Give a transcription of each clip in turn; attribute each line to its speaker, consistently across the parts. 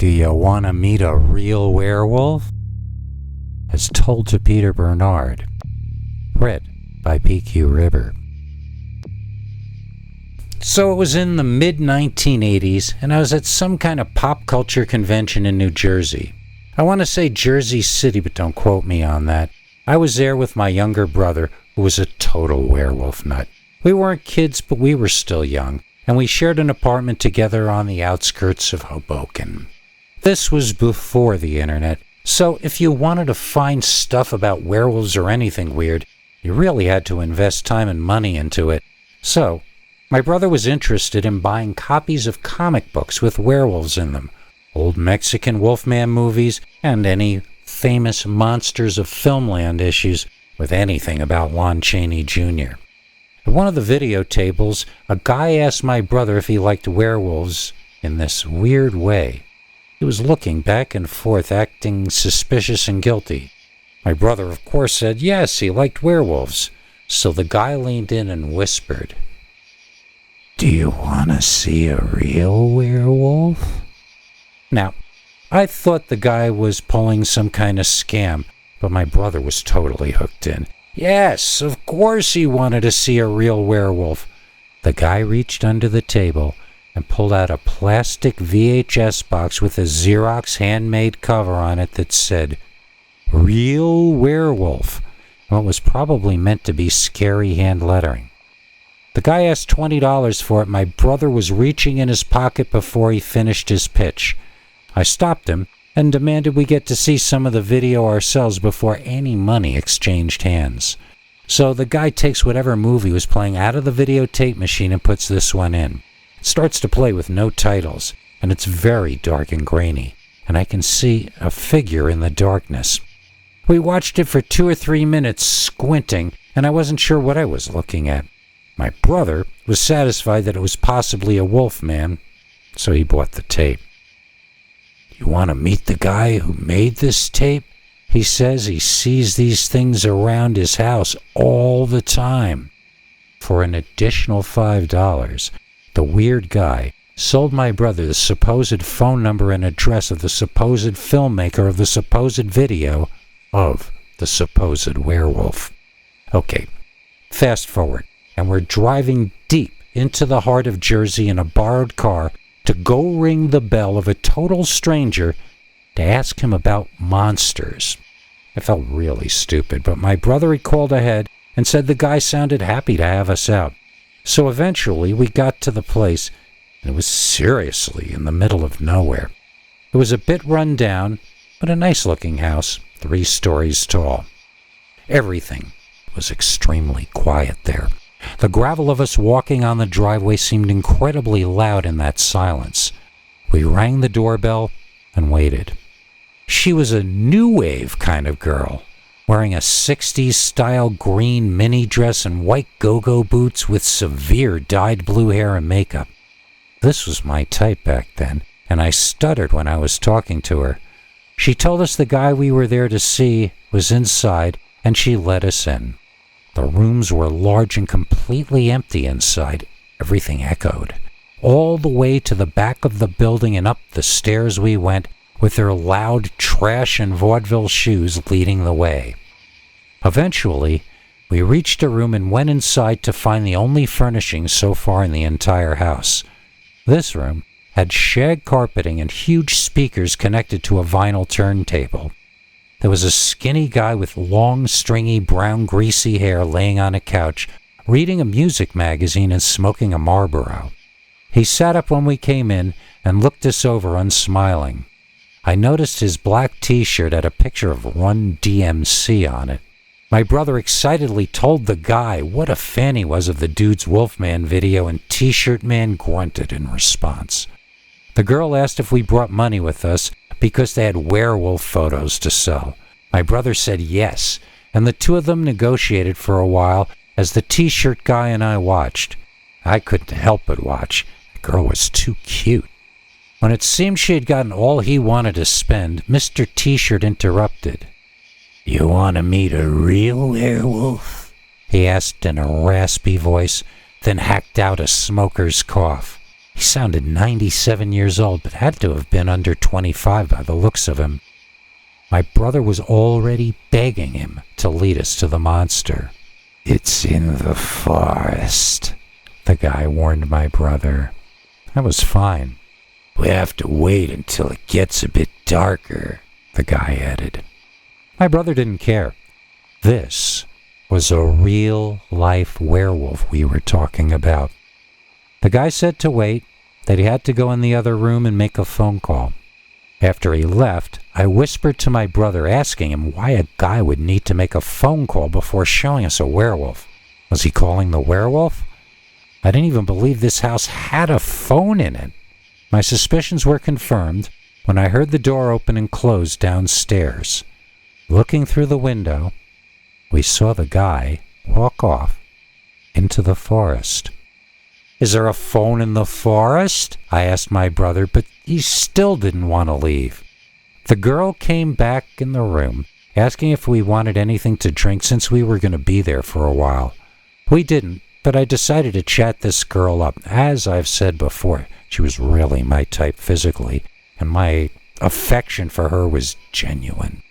Speaker 1: Do you want to meet a real werewolf? As told to Peter Bernard. Read by PQ River. So it was in the mid-1980s, and I was at some kind of pop culture convention in New Jersey. I want to say Jersey City, but don't quote me on that. I was there with my younger brother, who was a total werewolf nut. We weren't kids, but we were still young, and we shared an apartment together on the outskirts of Hoboken. This was before the internet, so if you wanted to find stuff about werewolves or anything weird, you really had to invest time and money into it. So, my brother was interested in buying copies of comic books with werewolves in them, old Mexican Wolfman movies, and any famous Monsters of Filmland issues with anything about Lon Chaney Jr. At one of the video tables, a guy asked my brother if he liked werewolves in this weird way. He was looking back and forth, acting suspicious and guilty. My brother, of course, said yes, he liked werewolves. So the guy leaned in and whispered, "Do you want to see a real werewolf?" Now, I thought the guy was pulling some kind of scam, but my brother was totally hooked in. Yes, of course he wanted to see a real werewolf. The guy reached under the table and pulled out a plastic VHS box with a Xerox handmade cover on it that said, "Real Werewolf," what was probably meant to be scary hand lettering. The guy asked $20 for it. My brother was reaching in his pocket before he finished his pitch. I stopped him and demanded we get to see some of the video ourselves before any money exchanged hands. So the guy takes whatever movie was playing out of the videotape machine and puts this one in. It starts to play with no titles, and it's very dark and grainy, and I can see a figure in the darkness. We watched it for 2 or 3 minutes, squinting, and I wasn't sure what I was looking at. My brother was satisfied that it was possibly a wolf man, so he bought the tape. "You want to meet the guy who made this tape? He says he sees these things around his house all the time." For an additional $5, the weird guy sold my brother the supposed phone number and address of the supposed filmmaker of the supposed video of the supposed werewolf. Okay, fast forward, and we're driving deep into the heart of Jersey in a borrowed car to go ring the bell of a total stranger to ask him about monsters. I felt really stupid, but my brother had called ahead and said the guy sounded happy to have us out. So eventually we got to the place, and it was seriously in the middle of nowhere. It was a bit run down, but a nice-looking house, 3 stories tall. Everything was extremely quiet there. The gravel of us walking on the driveway seemed incredibly loud in that silence. We rang the doorbell and waited. She was a new wave kind of girl, wearing a 60s-style green mini dress and white go-go boots with severe dyed blue hair and makeup. This was my type back then, and I stuttered when I was talking to her. She told us the guy we were there to see was inside, and she let us in. The rooms were large and completely empty inside. Everything echoed. All the way to the back of the building and up the stairs we went, with their loud trash and vaudeville shoes leading the way. Eventually, we reached a room and went inside to find the only furnishings so far in the entire house. This room had shag carpeting and huge speakers connected to a vinyl turntable. There was a skinny guy with long, stringy, brown, greasy hair laying on a couch, reading a music magazine and smoking a Marlboro. He sat up when we came in and looked us over, unsmiling. I noticed his black t-shirt had a picture of Run DMC on it. My brother excitedly told the guy what a fan he was of the Dude's Wolfman video, and T-shirt man grunted in response. The girl asked if we brought money with us because they had werewolf photos to sell. My brother said yes, and the two of them negotiated for a while as the T-shirt guy and I watched. I couldn't help but watch. The girl was too cute. When it seemed she had gotten all he wanted to spend, Mr. T-shirt interrupted. "You want to meet a real werewolf?" he asked in a raspy voice, then hacked out a smoker's cough. He sounded 97 years old, but had to have been under 25 by the looks of him. My brother was already begging him to lead us to the monster. "It's in the forest," the guy warned my brother. I was fine. "We have to wait until it gets a bit darker," the guy added. My brother didn't care. This was a real-life werewolf we were talking about. The guy said to wait, that he had to go in the other room and make a phone call. After he left, I whispered to my brother, asking him why a guy would need to make a phone call before showing us a werewolf. Was he calling the werewolf? I didn't even believe this house had a phone in it. My suspicions were confirmed when I heard the door open and close downstairs. Looking through the window, we saw the guy walk off into the forest. "Is there a phone in the forest?" I asked my brother, but he still didn't want to leave. The girl came back in the room, asking if we wanted anything to drink since we were going to be there for a while. We didn't, but I decided to chat this girl up. As I've said before, she was really my type physically, and my affection for her was genuine.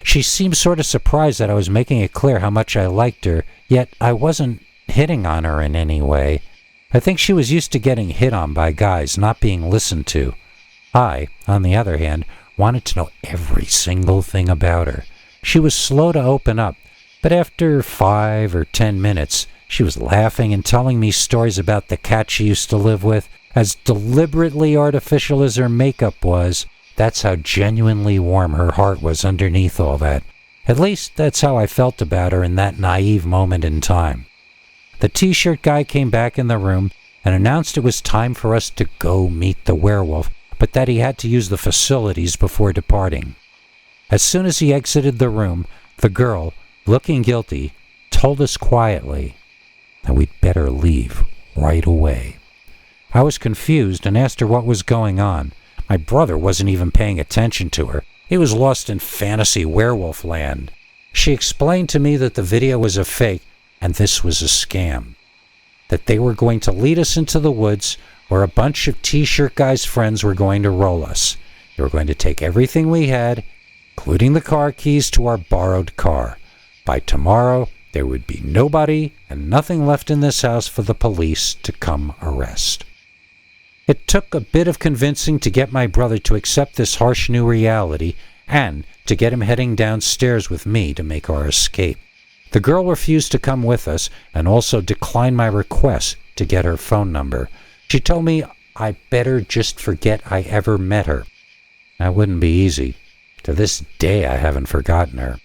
Speaker 1: She seemed sort of surprised that I was making it clear how much I liked her, yet I wasn't hitting on her in any way. I think she was used to getting hit on by guys, not being listened to. I, on the other hand, wanted to know every single thing about her. She was slow to open up, but after 5 or 10 minutes, she was laughing and telling me stories about the cat she used to live with. As deliberately artificial as her makeup was, that's how genuinely warm her heart was underneath all that. At least that's how I felt about her in that naive moment in time. The t-shirt guy came back in the room and announced it was time for us to go meet the werewolf, but that he had to use the facilities before departing. As soon as he exited the room, the girl, looking guilty, told us quietly that we'd better leave right away. I was confused and asked her what was going on. My brother wasn't even paying attention to her. He was lost in fantasy werewolf land. She explained to me that the video was a fake and this was a scam. That they were going to lead us into the woods where a bunch of t-shirt guys' friends were going to roll us. They were going to take everything we had, including the car keys to our borrowed car. By tomorrow, there would be nobody and nothing left in this house for the police to come arrest. It took a bit of convincing to get my brother to accept this harsh new reality and to get him heading downstairs with me to make our escape. The girl refused to come with us and also declined my request to get her phone number. She told me I better just forget I ever met her. That wouldn't be easy. To this day, I haven't forgotten her.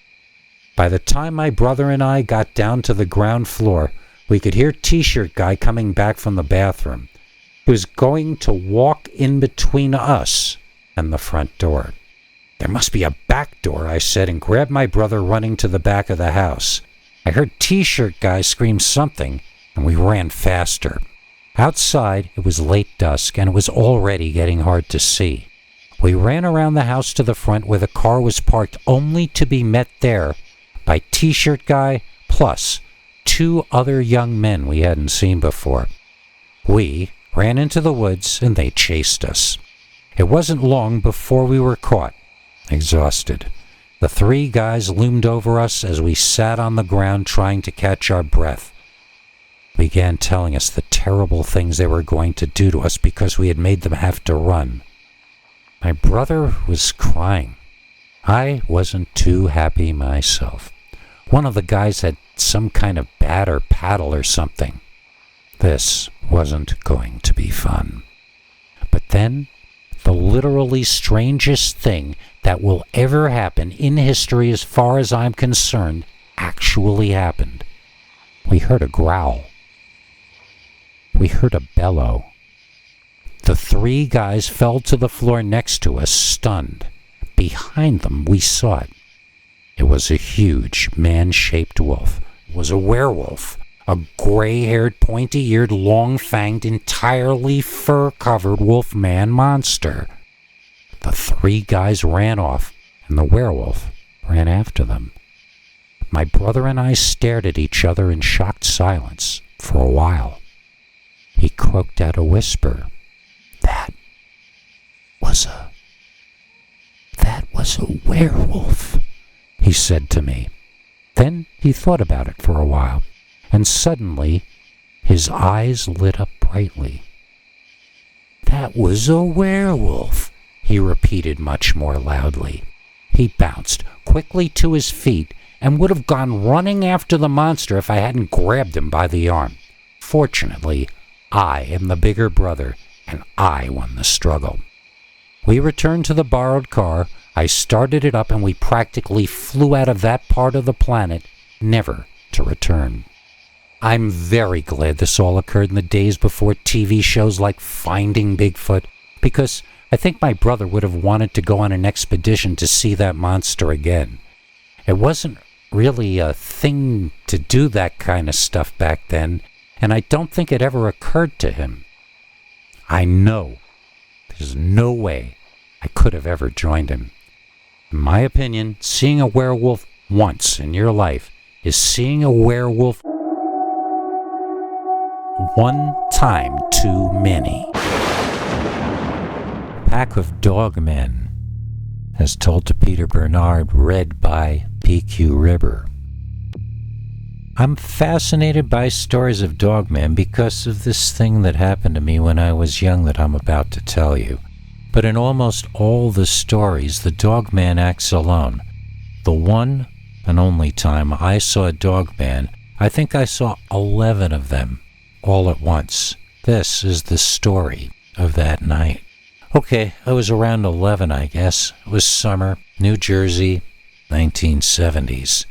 Speaker 1: By the time my brother and I got down to the ground floor, we could hear T-shirt guy coming back from the bathroom. He was going to walk in between us and the front door. "There must be a back door," I said, and grabbed my brother running to the back of the house. I heard T-shirt guy scream something, and we ran faster. Outside, it was late dusk, and it was already getting hard to see. We ran around the house to the front where the car was parked, only to be met there by T-shirt guy plus 2 other young men we hadn't seen before. We ran into the woods, and they chased us. It wasn't long before we were caught, exhausted. The 3 guys loomed over us as we sat on the ground trying to catch our breath. They began telling us the terrible things they were going to do to us because we had made them have to run. My brother was crying. I wasn't too happy myself. One of the guys had some kind of bat or paddle or something. This wasn't going to be fun. But then, the literally strangest thing that will ever happen in history as far as I'm concerned actually happened. We heard a growl. We heard a bellow. The 3 guys fell to the floor next to us, stunned. Behind them, we saw it. It was a huge, man-shaped wolf. It was a werewolf. A gray-haired, pointy-eared, long-fanged, entirely fur-covered wolf-man monster. The 3 guys ran off, and the werewolf ran after them. My brother and I stared at each other in shocked silence for a while. He croaked out a whisper. was a werewolf," he said to me. Then he thought about it for a while, and suddenly his eyes lit up brightly. "That was a werewolf," he repeated much more loudly. He bounced quickly to his feet and would have gone running after the monster if I hadn't grabbed him by the arm. Fortunately, I am the bigger brother, and I won the struggle. We returned to the borrowed car, I started it up, and we practically flew out of that part of the planet, never to return. I'm very glad this all occurred in the days before TV shows like Finding Bigfoot, because I think my brother would have wanted to go on an expedition to see that monster again. It wasn't really a thing to do that kind of stuff back then, and I don't think it ever occurred to him. I know there's no way I could have ever joined him. In my opinion, seeing a werewolf once in your life is seeing a werewolf one time too many. Pack of Dogmen, as told to Peter Bernard, read by PQ Ribber. I'm fascinated by stories of dogmen because of this thing that happened to me when I was young that I'm about to tell you. But in almost all the stories, the dogman acts alone. The one and only time I saw a dogman, I think I saw 11 of them all at once. This is the story of that night. Okay, I was around 11, I guess. It was summer, New Jersey, 1970s.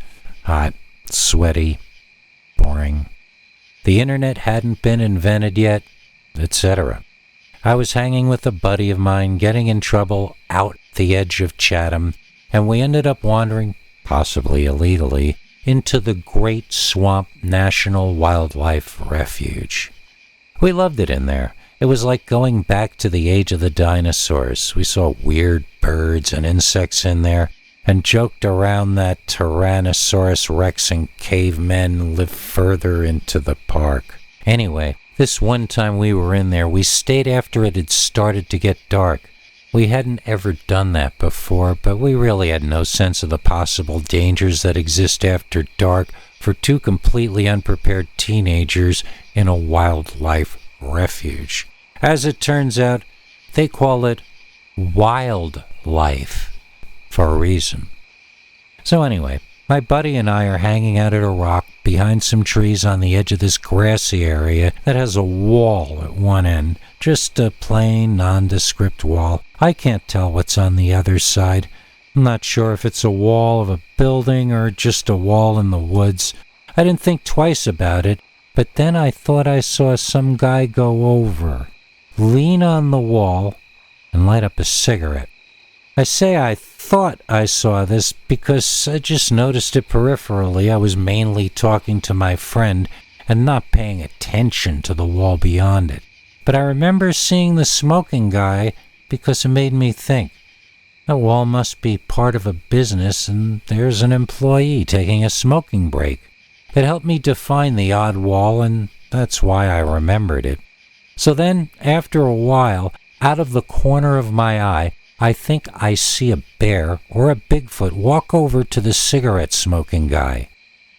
Speaker 1: Hot, sweaty, boring. The internet hadn't been invented yet, etc. I was hanging with a buddy of mine, getting in trouble out the edge of Chatham, and we ended up wandering, possibly illegally, into the Great Swamp National Wildlife Refuge. We loved it in there. It was like going back to the age of the dinosaurs. We saw weird birds and insects in there, and joked around that Tyrannosaurus Rex and cavemen lived further into the park. Anyway, this one time we were in there, we stayed after it had started to get dark. We hadn't ever done that before, but we really had no sense of the possible dangers that exist after dark for two completely unprepared teenagers in a wildlife refuge. As it turns out, they call it wildlife for a reason. So anyway, my buddy and I are hanging out at a rock behind some trees on the edge of this grassy area that has a wall at one end, just a plain, nondescript wall. I can't tell what's on the other side. I'm not sure if it's a wall of a building or just a wall in the woods. I didn't think twice about it, but then I thought I saw some guy go over, lean on the wall, and light up a cigarette. I say I thought I saw this because I just noticed it peripherally. I was mainly talking to my friend and not paying attention to the wall beyond it. But I remember seeing the smoking guy because it made me think. The wall must be part of a business and there's an employee taking a smoking break. It helped me define the odd wall, and that's why I remembered it. So then, after a while, out of the corner of my eye, I think I see a bear or a Bigfoot walk over to the cigarette-smoking guy.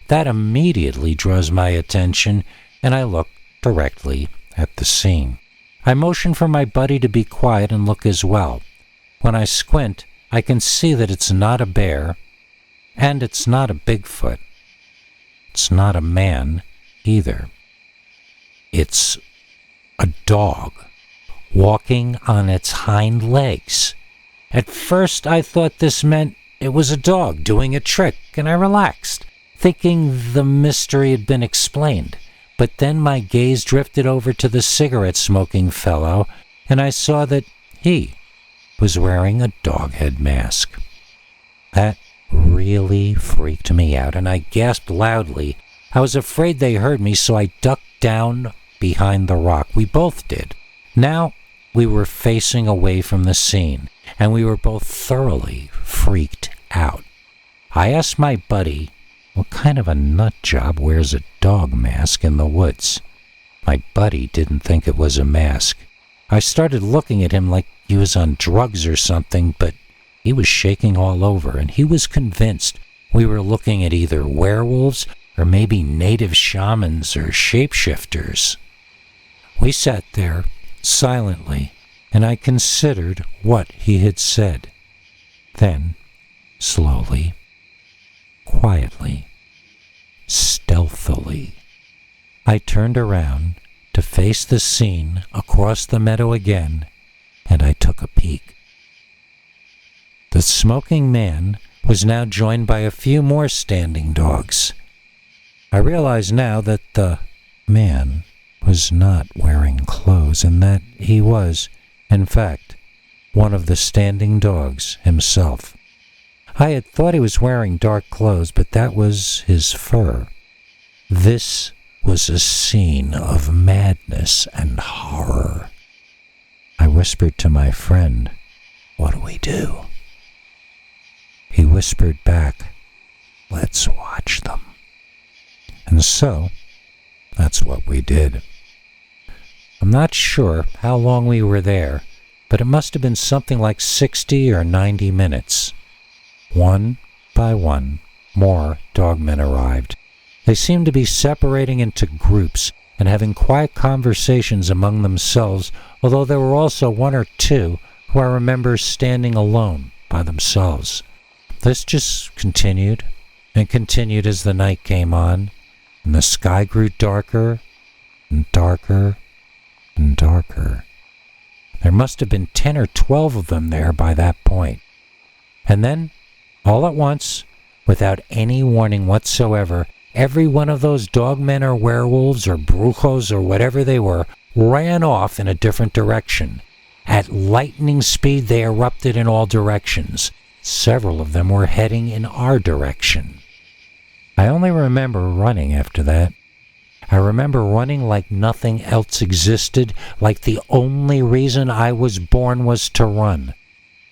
Speaker 1: That immediately draws my attention, and I look directly at the scene. I motion for my buddy to be quiet and look as well. When I squint, I can see that it's not a bear, and it's not a Bigfoot. It's not a man either. It's a dog walking on its hind legs. At first I thought this meant it was a dog doing a trick, and I relaxed, thinking the mystery had been explained. But then my gaze drifted over to the cigarette-smoking fellow, and I saw that he was wearing a dog head mask. That really freaked me out, and I gasped loudly. I was afraid they heard me, so I ducked down behind the rock. We both did. Now we were facing away from the scene, and we were both thoroughly freaked out. I asked my buddy, what kind of a nut job wears a dog mask in the woods? My buddy didn't think it was a mask. I started looking at him like he was on drugs or something, but he was shaking all over, and he was convinced we were looking at either werewolves or maybe native shamans or shapeshifters. We sat there silently, and I considered what he had said. Then, slowly, quietly, stealthily, I turned around to face the scene across the meadow again, and I took a peek. The smoking man was now joined by a few more standing dogs. I realize now that the man was not wearing clothes, and that he was, in fact, one of the standing dogs himself. I had thought he was wearing dark clothes, but that was his fur. This was a scene of madness and horror. I whispered to my friend, "What do we do?" He whispered back, "Let's watch them." And so, that's what we did. I'm not sure how long we were there, but it must have been something like 60 or 90 minutes. One by one, more dogmen arrived. They seemed to be separating into groups and having quiet conversations among themselves, although there were also one or two who I remember standing alone by themselves. This just continued and continued as the night came on, and the sky grew darker and darker and darker. There must have been 10 or 12 of them there by that point. And then, all at once, without any warning whatsoever, every one of those dogmen or werewolves or brujos or whatever they were ran off in a different direction. At lightning speed, they erupted in all directions. Several of them were heading in our direction. I only remember running after that. I remember running like nothing else existed, like the only reason I was born was to run.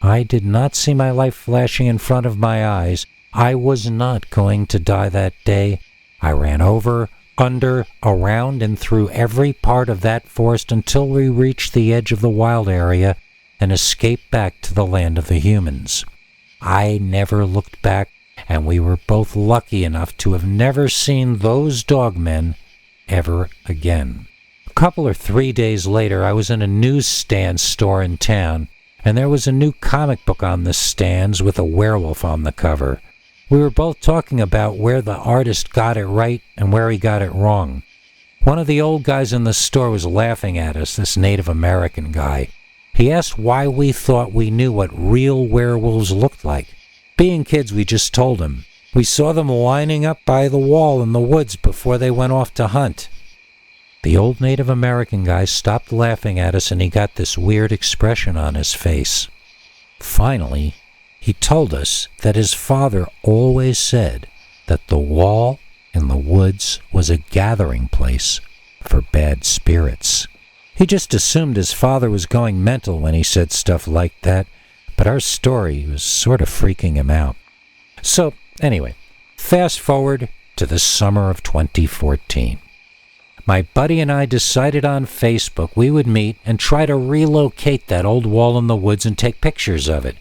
Speaker 1: I did not see my life flashing in front of my eyes. I was not going to die that day. I ran over, under, around, and through every part of that forest until we reached the edge of the wild area and escaped back to the land of the humans. I never looked back, and we were both lucky enough to have never seen those dogmen ever again. A couple or 3 days later, I was in a newsstand store in town, and there was a new comic book on the stands with a werewolf on the cover. We were both talking about where the artist got it right and where he got it wrong. One of the old guys in the store was laughing at us, this Native American guy. He asked why we thought we knew what real werewolves looked like. Being kids, we just told him. We saw them lining up by the wall in the woods before they went off to hunt. The old Native American guy stopped laughing at us, and he got this weird expression on his face. Finally, he told us that his father always said that the wall in the woods was a gathering place for bad spirits. He just assumed his father was going mental when he said stuff like that, but our story was sort of freaking him out. So, anyway, fast forward to the summer of 2014. My buddy and I decided on Facebook we would meet and try to relocate that old wall in the woods and take pictures of it.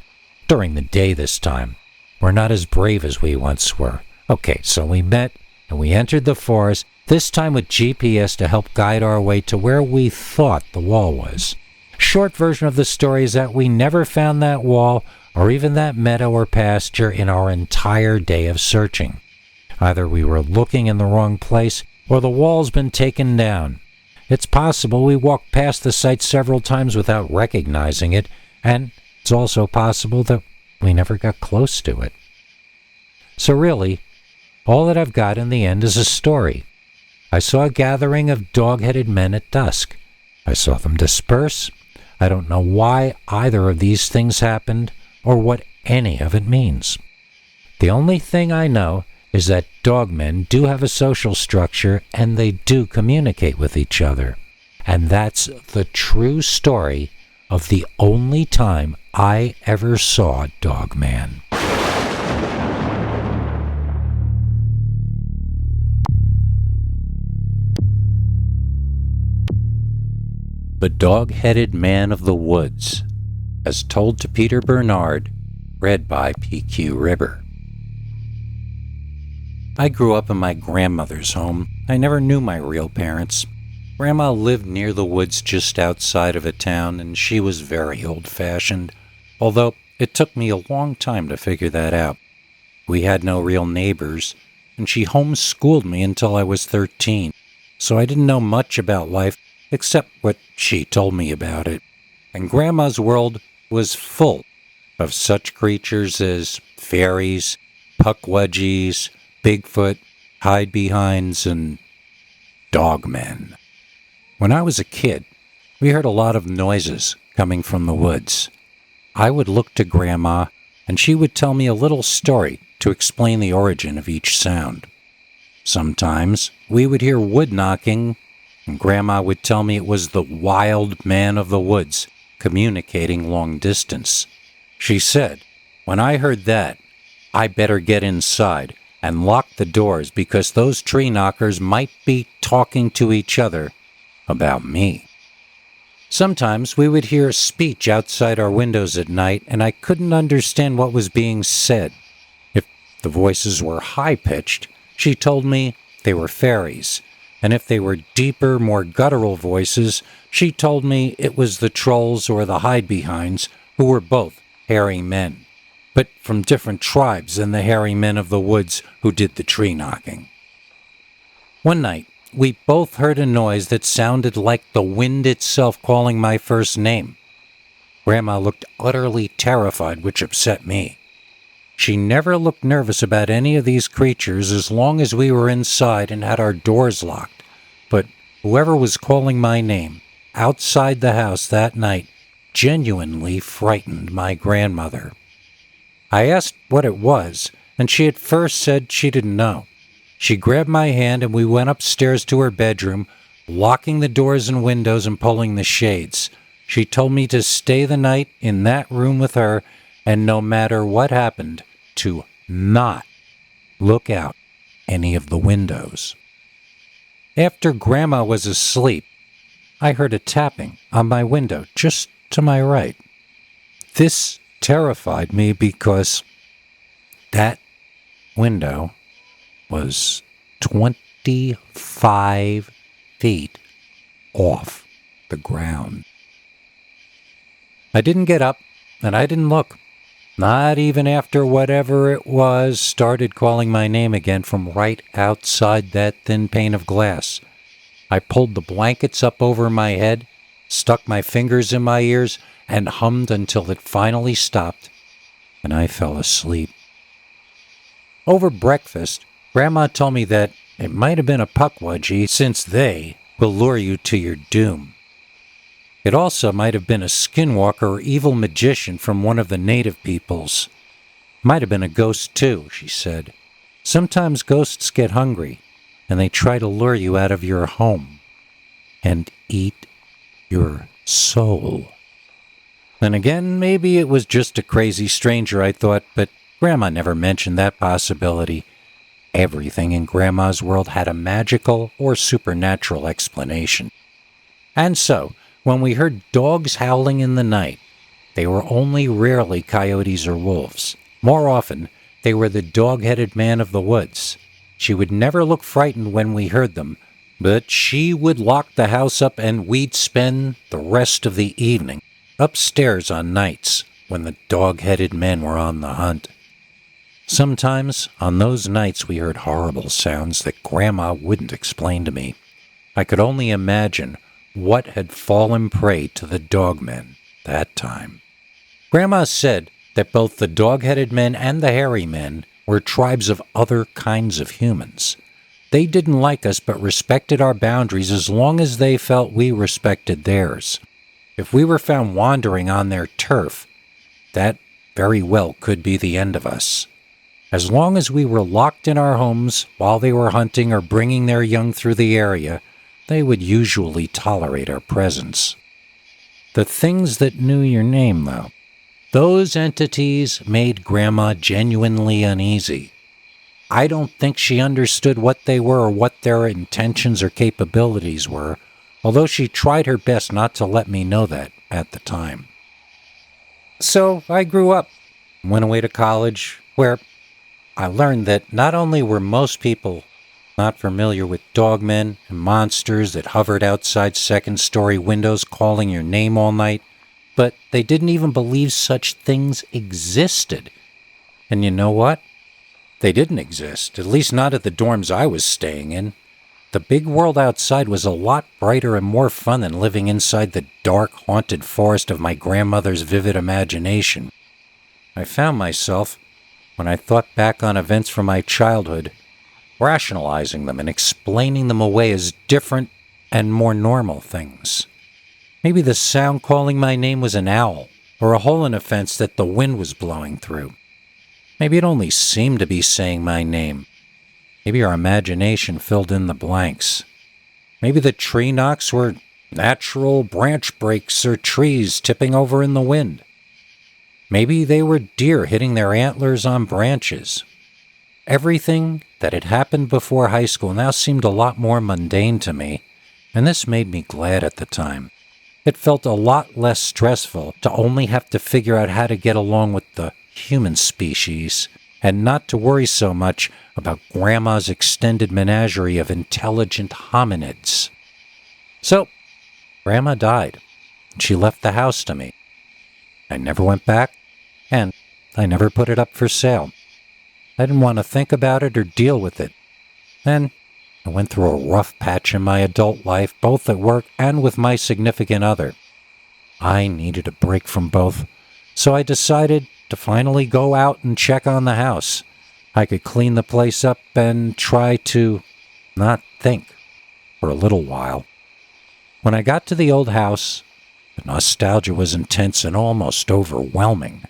Speaker 1: During the day this time. We're not as brave as we once were. Okay, so we met and we entered the forest, this time with GPS to help guide our way to where we thought the wall was. Short version of the story is that we never found that wall or even that meadow or pasture in our entire day of searching. Either we were looking in the wrong place or the wall's been taken down. It's possible we walked past the site several times without recognizing it, and it's also possible that we never got close to it. So really, all that I've got in the end is a story. I saw a gathering of dog-headed men at dusk. I saw them disperse. I don't know why either of these things happened or what any of it means. The only thing I know is that dogmen do have a social structure and they do communicate with each other. And that's the true story of the only time I ever saw Dogman. The Dog-Headed Man of the Woods, as told to Peter Bernard, read by P.Q. Ribber. I grew up in my grandmother's home. I never knew my real parents. Grandma lived near the woods just outside of a town, and she was very old-fashioned, although it took me a long time to figure that out. We had no real neighbors, and she homeschooled me until I was 13, so I didn't know much about life except what she told me about it. And Grandma's world was full of such creatures as fairies, puckwudgies, Bigfoot, hide-behinds, and dogmen. When I was a kid, we heard a lot of noises coming from the woods. I would look to Grandma, and she would tell me a little story to explain the origin of each sound. Sometimes we would hear wood knocking, and Grandma would tell me it was the wild man of the woods communicating long distance. She said, when I heard that, I better get inside and lock the doors because those tree knockers might be talking to each other about me. Sometimes we would hear speech outside our windows at night, and I couldn't understand what was being said. If the voices were high-pitched, she told me they were fairies, and if they were deeper, more guttural voices, she told me it was the trolls or the hide-behinds, who were both hairy men, but from different tribes than the hairy men of the woods who did the tree knocking. One night, we both heard a noise that sounded like the wind itself calling my first name. Grandma looked utterly terrified, which upset me. She never looked nervous about any of these creatures as long as we were inside and had our doors locked, but whoever was calling my name outside the house that night genuinely frightened my grandmother. I asked what it was, and she at first said she didn't know. She grabbed my hand and we went upstairs to her bedroom, locking the doors and windows and pulling the shades. She told me to stay the night in that room with her, and no matter what happened, to not look out any of the windows. After Grandma was asleep, I heard a tapping on my window just to my right. This terrified me because that window was 25 feet off the ground. I didn't get up, and I didn't look, not even after whatever it was started calling my name again from right outside that thin pane of glass. I pulled the blankets up over my head, stuck my fingers in my ears, and hummed until it finally stopped, and I fell asleep. Over breakfast, Grandma told me that it might have been a puckwudgie, since they will lure you to your doom. It also might have been a skinwalker or evil magician from one of the native peoples. Might have been a ghost too, she said. Sometimes ghosts get hungry, and they try to lure you out of your home and eat your soul. Then again, maybe it was just a crazy stranger, I thought, but Grandma never mentioned that possibility. Everything in Grandma's world had a magical or supernatural explanation. And so, when we heard dogs howling in the night, they were only rarely coyotes or wolves. More often, they were the dog-headed man of the woods. She would never look frightened when we heard them, but she would lock the house up and we'd spend the rest of the evening upstairs on nights when the dog-headed men were on the hunt. Sometimes, on those nights, we heard horrible sounds that Grandma wouldn't explain to me. I could only imagine what had fallen prey to the dogmen that time. Grandma said that both the dog-headed men and the hairy men were tribes of other kinds of humans. They didn't like us but respected our boundaries as long as they felt we respected theirs. If we were found wandering on their turf, that very well could be the end of us. As long as we were locked in our homes while they were hunting or bringing their young through the area, they would usually tolerate our presence. The things that knew your name, though, those entities made Grandma genuinely uneasy. I don't think she understood what they were or what their intentions or capabilities were. although she tried her best not to let me know that at the time. So I grew up, went away to college, where I learned that not only were most people not familiar with dogmen and monsters that hovered outside second-story windows calling your name all night, but they didn't even believe such things existed. And you know what? They didn't exist, at least not at the dorms I was staying in. The big world outside was a lot brighter and more fun than living inside the dark, haunted forest of my grandmother's vivid imagination. I found myself, when I thought back on events from my childhood, rationalizing them and explaining them away as different and more normal things. Maybe the sound calling my name was an owl, or a hole in a fence that the wind was blowing through. Maybe it only seemed to be saying my name. Maybe our imagination filled in the blanks. Maybe the tree knocks were natural branch breaks or trees tipping over in the wind. Maybe they were deer hitting their antlers on branches. Everything that had happened before high school now seemed a lot more mundane to me, and this made me glad at the time. It felt a lot less stressful to only have to figure out how to get along with the human species, and not to worry so much about Grandma's extended menagerie of intelligent hominids. So, Grandma died, and she left the house to me. I never went back, and I never put it up for sale. I didn't want to think about it or deal with it. Then, I went through a rough patch in my adult life, both at work and with my significant other. I needed a break from both, so I decided to finally go out and check on the house. I could clean the place up and try to not think for a little while. When I got to the old house, the nostalgia was intense and almost overwhelming.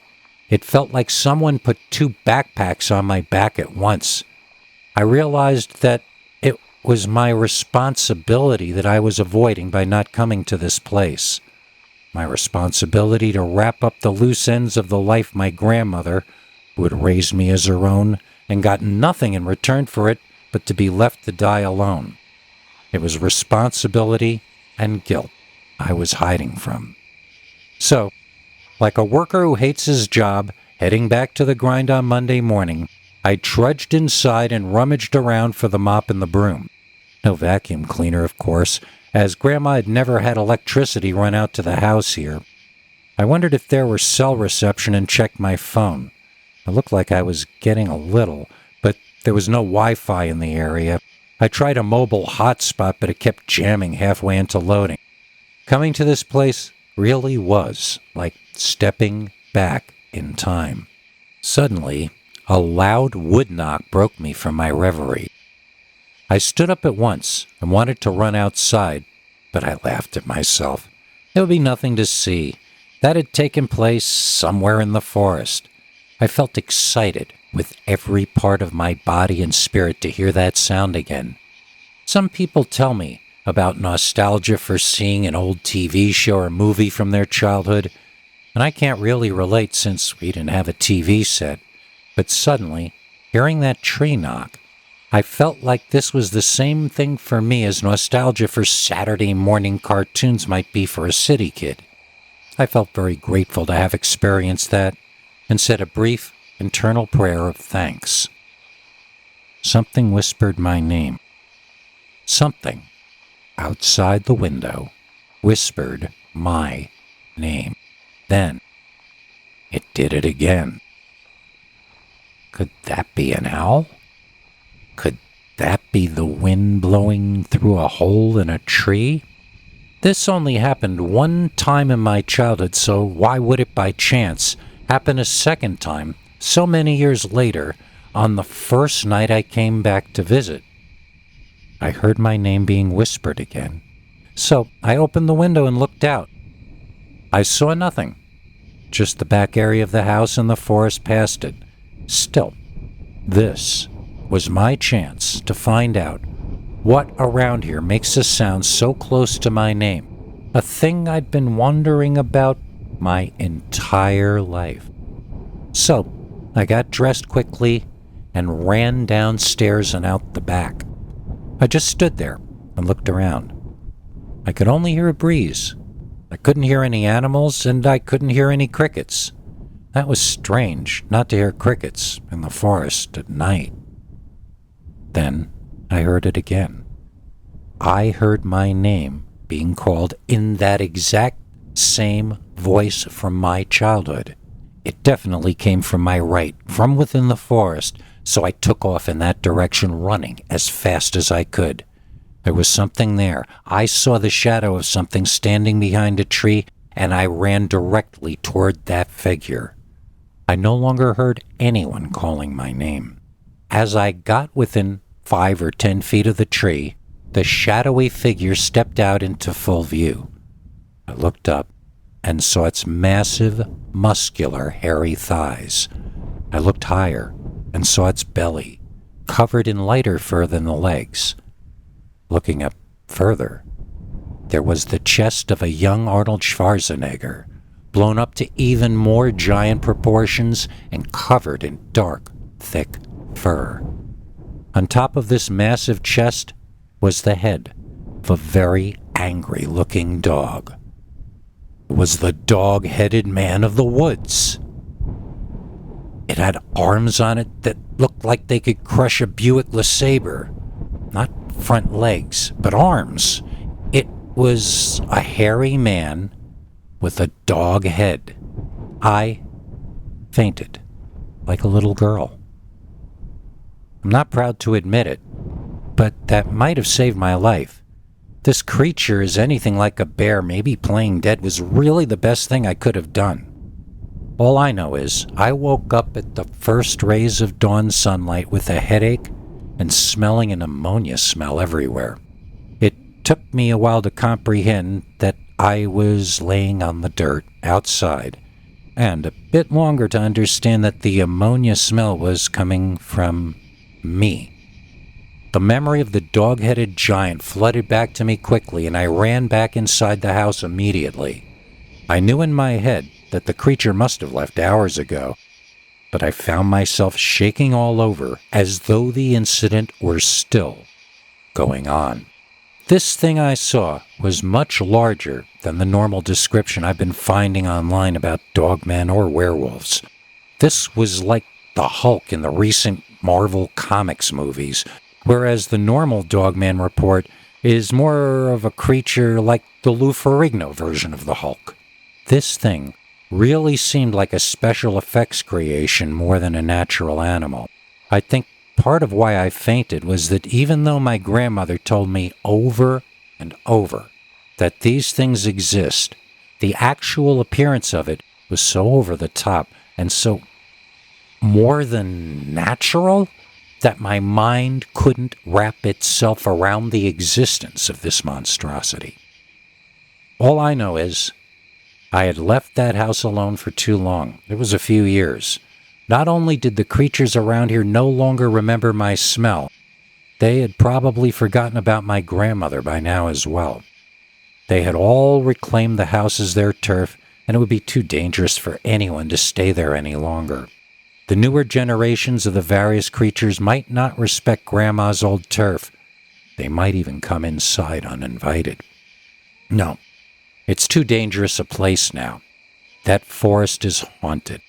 Speaker 1: It felt like someone put 2 backpacks on my back at once. I realized that it was my responsibility that I was avoiding by not coming to this place. My responsibility to wrap up the loose ends of the life my grandmother, who had raised me as her own and got nothing in return for it but to be left to die alone. It was responsibility and guilt I was hiding from. So, like a worker who hates his job, heading back to the grind on Monday morning, I trudged inside and rummaged around for the mop and the broom. No vacuum cleaner, of course, as Grandma had never had electricity run out to the house here. I wondered if there were cell reception and checked my phone. It looked like I was getting a little, but there was no Wi-Fi in the area. I tried a mobile hotspot, but it kept jamming halfway into loading. Coming to this place really was like stepping back in time. Suddenly, a loud wood knock broke me from my reverie. I stood up at once and wanted to run outside, but I laughed at myself. There would be nothing to see. That had taken place somewhere in the forest. I felt excited with every part of my body and spirit to hear that sound again. Some people tell me about nostalgia for seeing an old TV show or movie from their childhood, and I can't really relate since we didn't have a TV set. But suddenly, hearing that tree knock, I felt like this was the same thing for me as nostalgia for Saturday morning cartoons might be for a city kid. I felt very grateful to have experienced that and said a brief internal prayer of thanks. Something whispered my name. Something outside the window whispered my name. Then it did it again. Could that be an owl? Could that be the wind blowing through a hole in a tree? This only happened one time in my childhood, so why would it by chance happen a second time so many years later on the first night I came back to visit? I heard my name being whispered again, so I opened the window and looked out. I saw nothing, just the back area of the house and the forest past it. Still, this was my chance to find out what around here makes a sound so close to my name, a thing I'd been wondering about my entire life. So, I got dressed quickly and ran downstairs and out the back. I just stood there and looked around. I could only hear a breeze. I couldn't hear any animals, and I couldn't hear any crickets. That was strange, not to hear crickets in the forest at night. Then I heard it again. I heard my name being called in that exact same voice from my childhood. It definitely came from my right, from within the forest, so I took off in that direction, running as fast as I could. There was something there. I saw the shadow of something standing behind a tree, and I ran directly toward that figure. I no longer heard anyone calling my name. As I got within 5 or 10 feet of the tree, the shadowy figure stepped out into full view. I looked up and saw its massive, muscular, hairy thighs. I looked higher and saw its belly, covered in lighter fur than the legs. Looking up further, there was the chest of a young Arnold Schwarzenegger, blown up to even more giant proportions and covered in dark, thick fur. On top of this massive chest was the head of a very angry-looking dog. It was the dog-headed man of the woods. It had arms on it that looked like they could crush a Buick LeSabre. Not front legs, but arms. It was a hairy man with a dog head. I fainted like a little girl. I'm not proud to admit it, but that might have saved my life. This creature is anything like a bear, maybe playing dead, was really the best thing I could have done. All I know is I woke up at the first rays of dawn sunlight with a headache and smelling an ammonia smell everywhere. It took me a while to comprehend that I was laying on the dirt outside, and a bit longer to understand that the ammonia smell was coming from me. The memory of the dog-headed giant flooded back to me quickly, and I ran back inside the house immediately. I knew in my head that the creature must have left hours ago, but I found myself shaking all over as though the incident were still going on. This thing I saw was much larger than the normal description I've been finding online about dogmen or werewolves. This was like the Hulk in the recent Marvel Comics movies, whereas the normal Dogman report is more of a creature like the Lou Ferrigno version of the Hulk. This thing really seemed like a special effects creation more than a natural animal. I think part of why I fainted was that even though my grandmother told me over and over that these things exist, the actual appearance of it was so over the top and so more than natural that my mind couldn't wrap itself around the existence of this monstrosity. All I know is I had left that house alone for too long. It was a few years. Not only did the creatures around here no longer remember my smell, they had probably forgotten about my grandmother by now as well. They had all reclaimed the house as their turf, and it would be too dangerous for anyone to stay there any longer. The newer generations of the various creatures might not respect Grandma's old turf. They might even come inside uninvited. No, it's too dangerous a place now. That forest is haunted.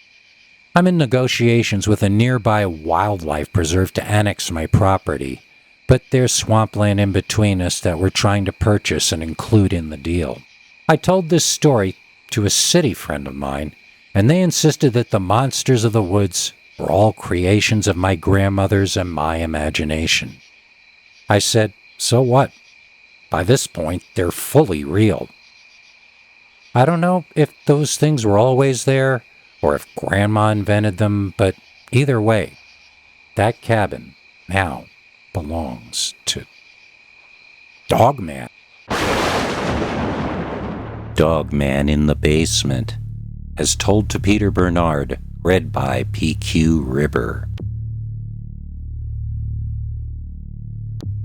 Speaker 1: I'm in negotiations with a nearby wildlife preserve to annex my property, but there's swampland in between us that we're trying to purchase and include in the deal. I told this story to a city friend of mine, and they insisted that the monsters of the woods were all creations of my grandmother's and my imagination. I said, so what? By this point, they're fully real. I don't know if those things were always there, or if Grandma invented them, but either way, that cabin now belongs to Dogman. Dogman in the Basement, as told to Peter Bernard, read by PQ Ribber.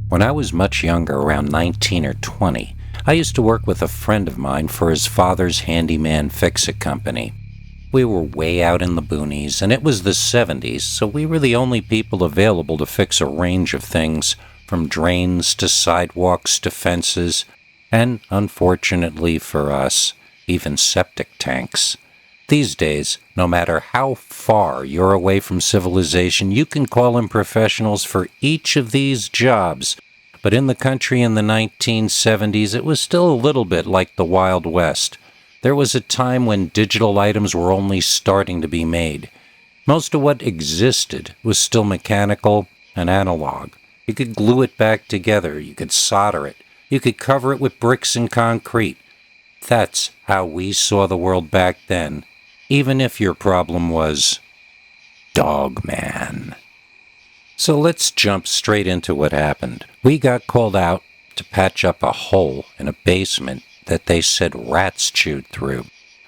Speaker 1: When I was much younger, around 19 or 20, I used to work with a friend of mine for his father's handyman fix-it company. We were way out in the boonies, and it was the 70s, so we were the only people available to fix a range of things, from drains to sidewalks to fences, and, unfortunately for us, even septic tanks. These days, no matter how far you're away from civilization, you can call in professionals for each of these jobs. But in the country in the 1970s, it was still a little bit like the Wild West. There was a time when digital items were only starting to be made. Most of what existed was still mechanical and analog. You could glue it back together, you could solder it, you could cover it with bricks and concrete. That's how we saw the world back then, even if your problem was Dogman. So let's jump straight into what happened. We got called out to patch up a hole in a basement that they said rats chewed through.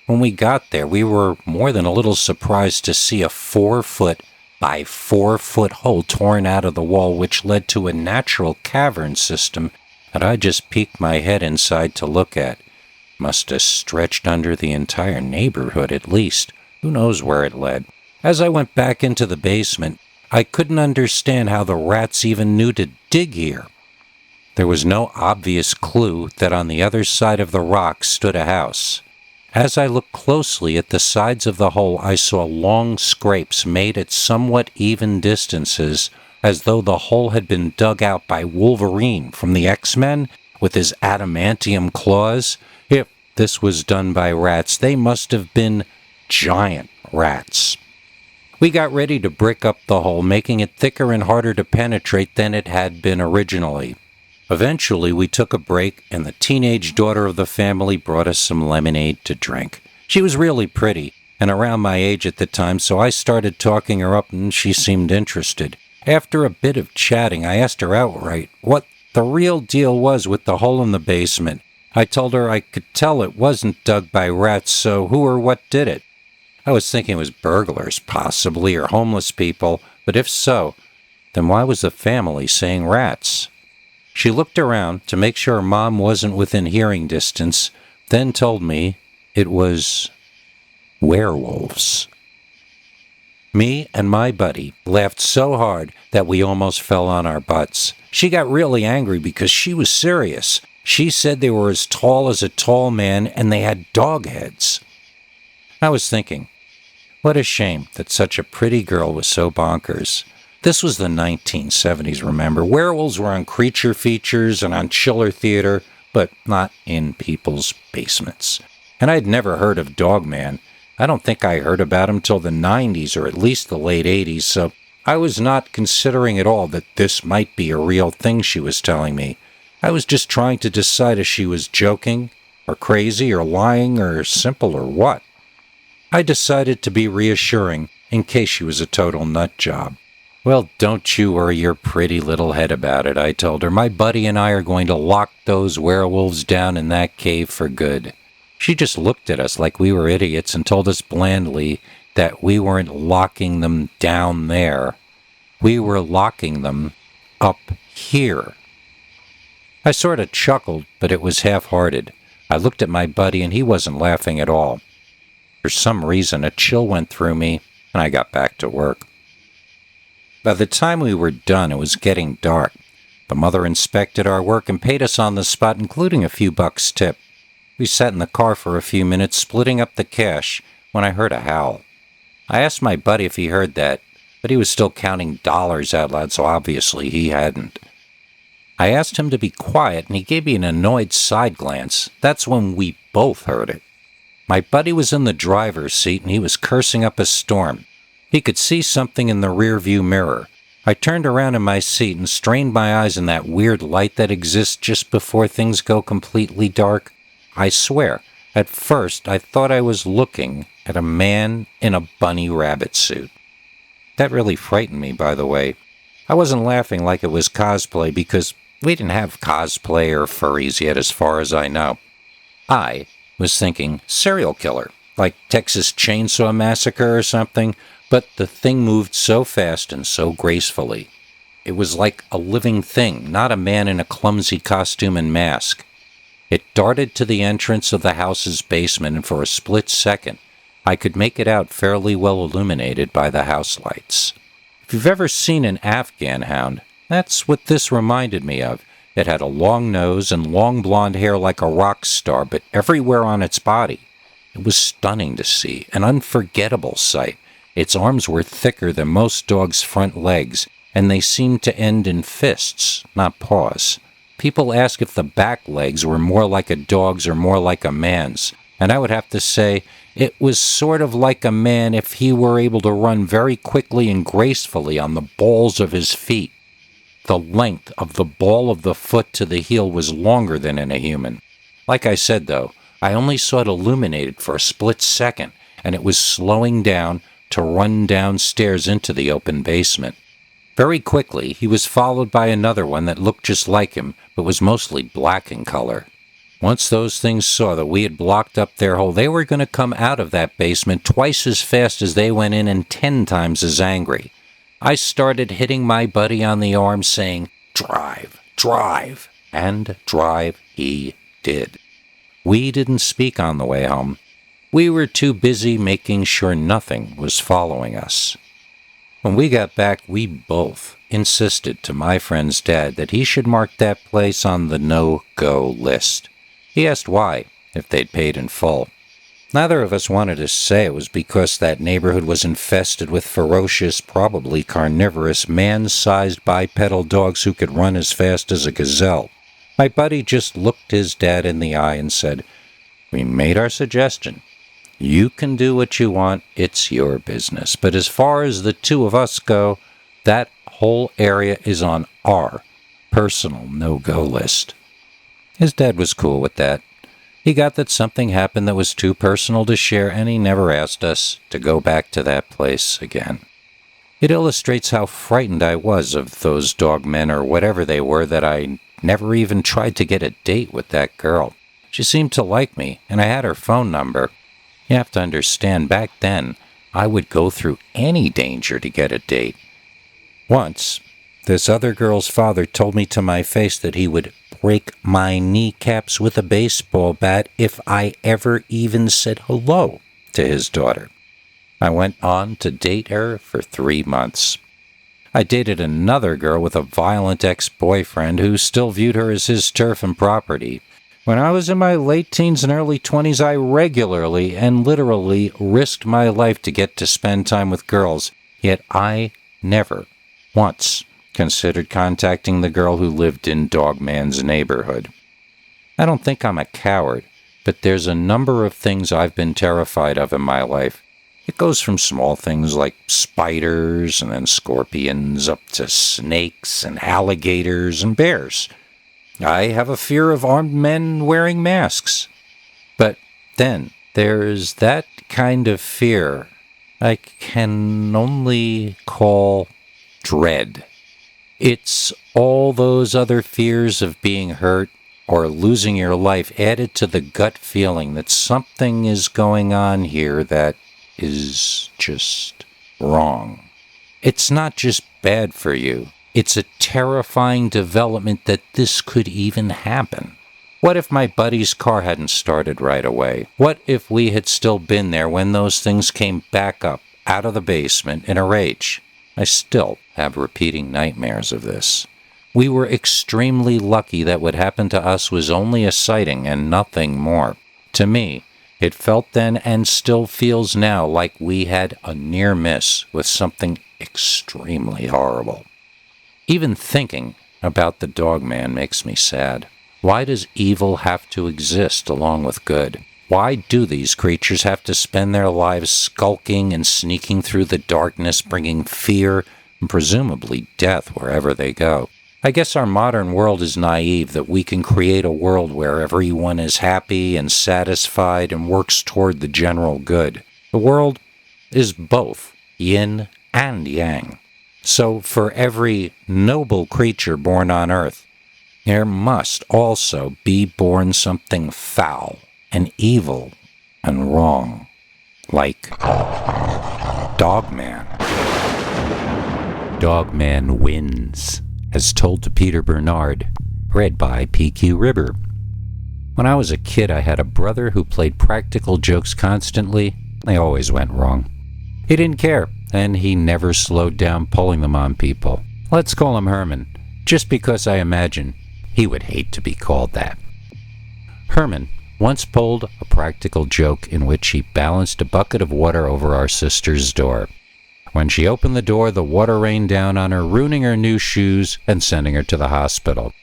Speaker 1: When we got there, we were more than a little surprised to see a 4-foot by 4-foot hole torn out of the wall, which led to a natural cavern system that I just peeked my head inside to look at. Must have stretched under the entire neighborhood at least. Who knows where it led? As I went back into the basement, I couldn't understand how the rats even knew to dig here. There was no obvious clue that on the other side of the rock stood a house. As I looked closely at the sides of the hole, I saw long scrapes made at somewhat even distances, as though the hole had been dug out by Wolverine from the X-Men with his adamantium claws. If this was done by rats, they must have been giant rats. We got ready to brick up the hole, making it thicker and harder to penetrate than it had been originally. Eventually, we took a break, and the teenage daughter of the family brought us some lemonade to drink. She was really pretty, and around my age at the time, so I started talking her up, and she seemed interested. After a bit of chatting, I asked her outright what the real deal was with the hole in the basement. I told her I could tell it wasn't dug by rats, so who or what did it? I was thinking it was burglars, possibly, or homeless people, but if so, then why was the family saying rats? She looked around to make sure Mom wasn't within hearing distance, then told me it was werewolves. Me and my buddy laughed so hard that we almost fell on our butts. She got really angry because she was serious. She said they were as tall as a tall man and they had dog heads. I was thinking, what a shame that such a pretty girl was so bonkers. This was the 1970s, remember? Werewolves were on Creature Features and on Chiller Theater, but not in people's basements. And I'd never heard of Dogman. I don't think I heard about him till the 90s or at least the late 80s, so I was not considering at all that this might be a real thing she was telling me. I was just trying to decide if she was joking, or crazy, or lying, or simple, or what. I decided to be reassuring in case she was a total nut job. Well, don't you worry your pretty little head about it, I told her. My buddy and I are going to lock those werewolves down in that cave for good. She just looked at us like we were idiots and told us blandly that we weren't locking them down there. We were locking them up here. I sort of chuckled, but it was half-hearted. I looked at my buddy and he wasn't laughing at all. For some reason, a chill went through me and I got back to work. By the time we were done, it was getting dark. The mother inspected our work and paid us on the spot, including a few bucks tip. We sat in the car for a few minutes, splitting up the cash, when I heard a howl. I asked my buddy if he heard that, but he was still counting dollars out loud, so obviously he hadn't. I asked him to be quiet, and he gave me an annoyed side glance. That's when we both heard it. My buddy was in the driver's seat, and he was cursing up a storm. He could see something in the rearview mirror. I turned around in my seat and strained my eyes in that weird light that exists just before things go completely dark. I swear, at first I thought I was looking at a man in a bunny rabbit suit. That really frightened me, by the way. I wasn't laughing like it was cosplay because we didn't have cosplay or furries yet as far as I know. I was thinking serial killer, like Texas Chainsaw Massacre or something, but the thing moved so fast and so gracefully. It was like a living thing, not a man in a clumsy costume and mask. It darted to the entrance of the house's basement, and for a split second, I could make it out fairly well illuminated by the house lights. If you've ever seen an Afghan hound, that's what this reminded me of. It had a long nose and long blonde hair like a rock star, but everywhere on its body. It was stunning to see, an unforgettable sight. Its arms were thicker than most dogs' front legs, and they seemed to end in fists, not paws. People ask if the back legs were more like a dog's or more like a man's, and I would have to say it was sort of like a man if he were able to run very quickly and gracefully on the balls of his feet. The length of the ball of the foot to the heel was longer than in a human. Like I said, though, I only saw it illuminated for a split second, and it was slowing down to run downstairs into the open basement. Very quickly, he was followed by another one that looked just like him, but was mostly black in color. Once those things saw that we had blocked up their hole, they were going to come out of that basement twice as fast as they went in and 10 times as angry. I started hitting my buddy on the arm saying, "Drive, drive," and drive he did. We didn't speak on the way home. We were too busy making sure nothing was following us. When we got back, we both insisted to my friend's dad that he should mark that place on the no-go list. He asked why, if they'd paid in full. Neither of us wanted to say it was because that neighborhood was infested with ferocious, probably carnivorous, man-sized bipedal dogs who could run as fast as a gazelle. My buddy just looked his dad in the eye and said, "We made our suggestion. You can do what you want, it's your business. But as far as the two of us go, that whole area is on our personal no-go list." His dad was cool with that. He got that something happened that was too personal to share, and he never asked us to go back to that place again. It illustrates how frightened I was of those dogmen or whatever they were that I never even tried to get a date with that girl. She seemed to like me, and I had her phone number. You have to understand, back then, I would go through any danger to get a date. Once, this other girl's father told me to my face that he would break my kneecaps with a baseball bat if I ever even said hello to his daughter. I went on to date her for 3 months. I dated another girl with a violent ex-boyfriend who still viewed her as his turf and property. When I was in my late teens and early 20s, I regularly and literally risked my life to get to spend time with girls, yet I never once considered contacting the girl who lived in Dogman's neighborhood. I don't think I'm a coward, but there's a number of things I've been terrified of in my life. It goes from small things like spiders and then scorpions up to snakes and alligators and bears. I have a fear of armed men wearing masks. But then there's that kind of fear I can only call dread. It's all those other fears of being hurt or losing your life added to the gut feeling that something is going on here that is just wrong. It's not just bad for you. It's a terrifying development that this could even happen. What if my buddy's car hadn't started right away? What if we had still been there when those things came back up out of the basement in a rage? I still have repeating nightmares of this. We were extremely lucky that what happened to us was only a sighting and nothing more. To me, it felt then and still feels now like we had a near miss with something extremely horrible. Even thinking about the Dogman makes me sad. Why does evil have to exist along with good? Why do these creatures have to spend their lives skulking and sneaking through the darkness, bringing fear and presumably death wherever they go? I guess our modern world is naive that we can create a world where everyone is happy and satisfied and works toward the general good. The world is both yin and yang. So for every noble creature born on earth, there must also be born something foul and evil and wrong, like Dogman. Dogman wins, as told to Peter Bernard, read by PQ Ribber. When I was a kid, I had a brother who played practical jokes constantly. They always went wrong. He didn't care, and he never slowed down pulling them on people. Let's call him Herman, just because I imagine He would hate to be called that. Herman once pulled a practical joke in which he balanced a bucket of water over our sister's door. When she opened the door, the water rained down on her, ruining her new shoes and sending her to the hospital.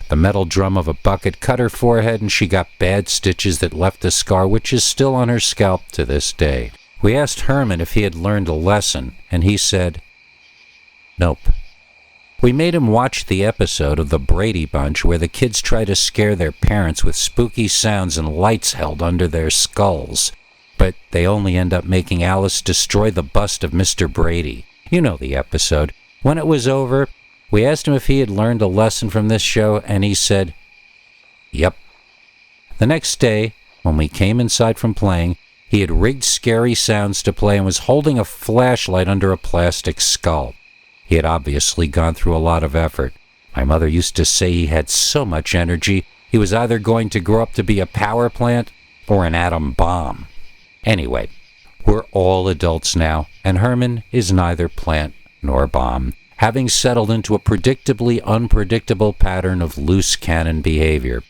Speaker 1: The metal drum of a bucket cut her forehead, and she got bad stitches that left a scar which is still on her scalp to this day. We asked Herman if he had learned a lesson, and he said, "Nope." We made him watch the episode of The Brady Bunch where the kids try to scare their parents with spooky sounds and lights held under their skulls. But they only end up making Alice destroy the bust of Mr. Brady. You know the episode. When it was over, we asked him if he had learned a lesson from this show, and he said, "Yep." The next day, when we came inside from playing, he had rigged scary sounds to play and was holding a flashlight under a plastic skull. He had obviously gone through a lot of effort. My mother used to say he had so much energy, he was either going to grow up to be a power plant or an atom bomb. Anyway, we're all adults now, and Herman is neither plant nor bomb, having settled into a predictably unpredictable pattern of loose cannon behavior.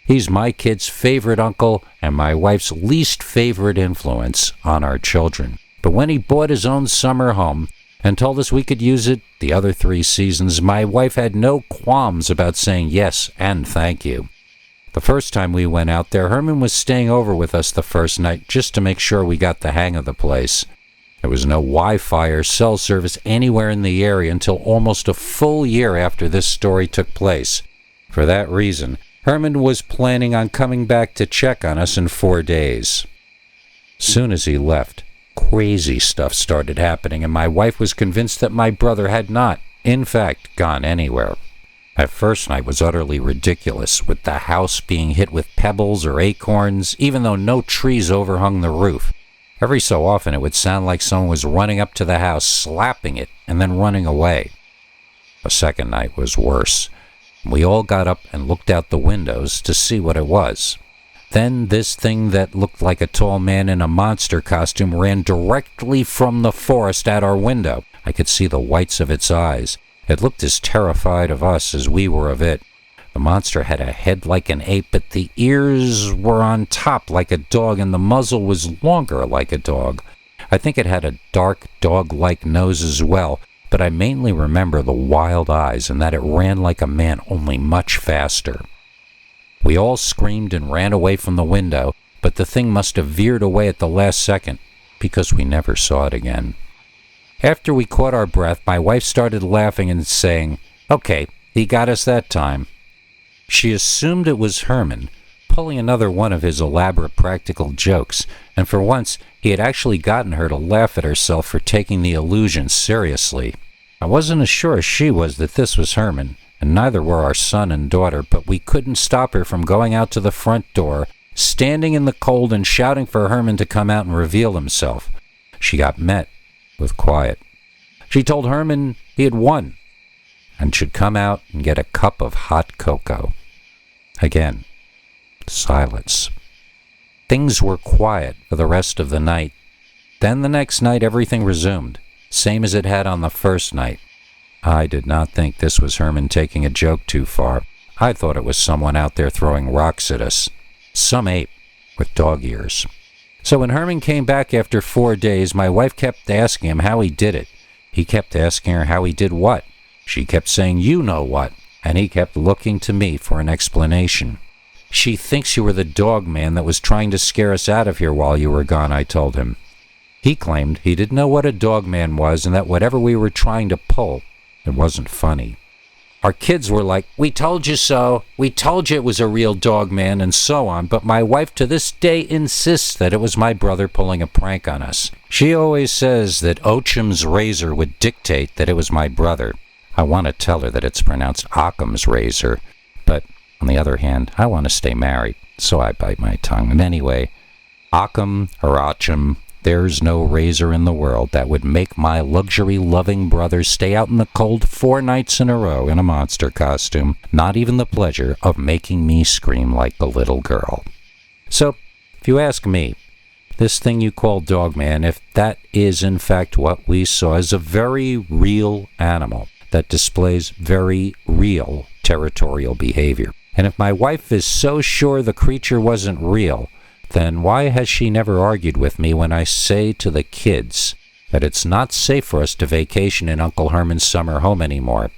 Speaker 1: He's my kid's favorite uncle and my wife's least favorite influence on our children. But when he bought his own summer home and told us we could use it the other 3 seasons, my wife had no qualms about saying yes and thank you. The first time we went out there, Herman was staying over with us the first night just to make sure we got the hang of the place. There was no Wi-Fi or cell service anywhere in the area until almost a full year after this story took place. For that reason, Herman was planning on coming back to check on us in 4 days. Soon as he left, crazy stuff started happening, and my wife was convinced that my brother had not, in fact, gone anywhere. That first night was utterly ridiculous, with the house being hit with pebbles or acorns, even though no trees overhung the roof. Every so often it would sound like someone was running up to the house, slapping it, and then running away. The second night was worse. We all got up and looked out the windows to see what it was. Then this thing that looked like a tall man in a monster costume ran directly from the forest at our window. I could see the whites of its eyes. It looked as terrified of us as we were of it. The monster had a head like an ape, but the ears were on top like a dog, and the muzzle was longer like a dog. I think it had a dark dog-like nose as well, but I mainly remember the wild eyes and that it ran like a man, only much faster. We all screamed and ran away from the window, but the thing must have veered away at the last second, because we never saw it again. After we caught our breath, my wife started laughing and saying, "Okay, he got us that time." She assumed it was Herman, pulling another one of his elaborate practical jokes, and for once he had actually gotten her to laugh at herself for taking the illusion seriously. I wasn't as sure as she was that this was Herman, and neither were our son and daughter, but we couldn't stop her from going out to the front door, standing in the cold and shouting for Herman to come out and reveal himself. She got met with quiet. She told Herman he had won and should come out and get a cup of hot cocoa. Again, silence. Things were quiet for the rest of the night. Then the next night everything resumed, same as it had on the first night. I did not think this was Herman taking a joke too far. I thought it was someone out there throwing rocks at us. Some ape with dog ears. So when Herman came back after 4 days, my wife kept asking him how he did it. He kept asking her how he did what. She kept saying, "You know what," and he kept looking to me for an explanation. "She thinks you were the dog man that was trying to scare us out of here while you were gone," I told him. He claimed he didn't know what a dog man was and that whatever we were trying to pull, it wasn't funny. Our kids were like, "We told you so. We told you it was a real dog man," and so on, but my wife to this day insists that it was my brother pulling a prank on us. She always says that Occam's razor would dictate that it was my brother. I want to tell her that it's pronounced Occam's razor, but on the other hand, I want to stay married, so I bite my tongue. And anyway, Occam or Occam, there's no razor in the world that would make my luxury-loving brother stay out in the cold 4 nights in a row in a monster costume, not even the pleasure of making me scream like a little girl. So, if you ask me, this thing you call Dogman, if that is in fact what we saw, is a very real animal that displays very real territorial behavior. And if my wife is so sure the creature wasn't real, then why has she never argued with me when I say to the kids that it's not safe for us to vacation in Uncle Herman's summer home anymore?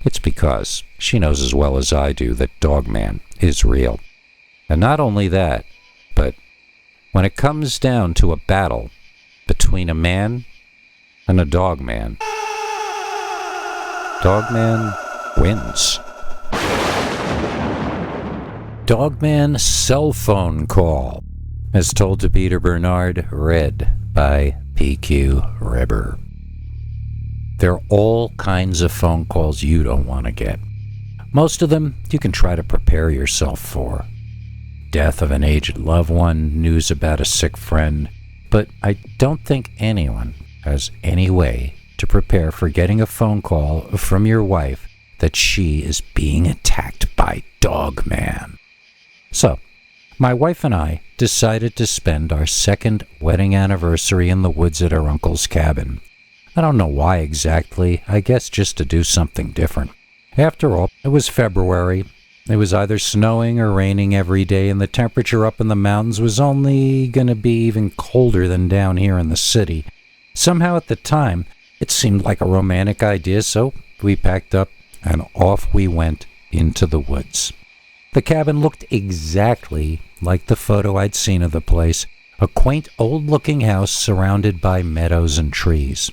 Speaker 1: It's because she knows as well as I do that Dogman is real. And not only that, but when it comes down to a battle between a man and a Dogman, Dogman wins. Dogman cell phone call, as told to Peter Bernard, read by PQ Ribber. There are all kinds of phone calls you don't want to get. Most of them you can try to prepare yourself for. Death of an aged loved one, news about a sick friend, but I don't think anyone has any way to prepare for getting a phone call from your wife that she is being attacked by Dogman. So, my wife and I decided to spend our second wedding anniversary in the woods at our uncle's cabin. I don't know why exactly, I guess just to do something different. After all, it was February. It was either snowing or raining every day, and the temperature up in the mountains was only going to be even colder than down here in the city. Somehow at the time, it seemed like a romantic idea, so we packed up and off we went into the woods. The cabin looked exactly like the photo I'd seen of the place, a quaint old-looking house surrounded by meadows and trees.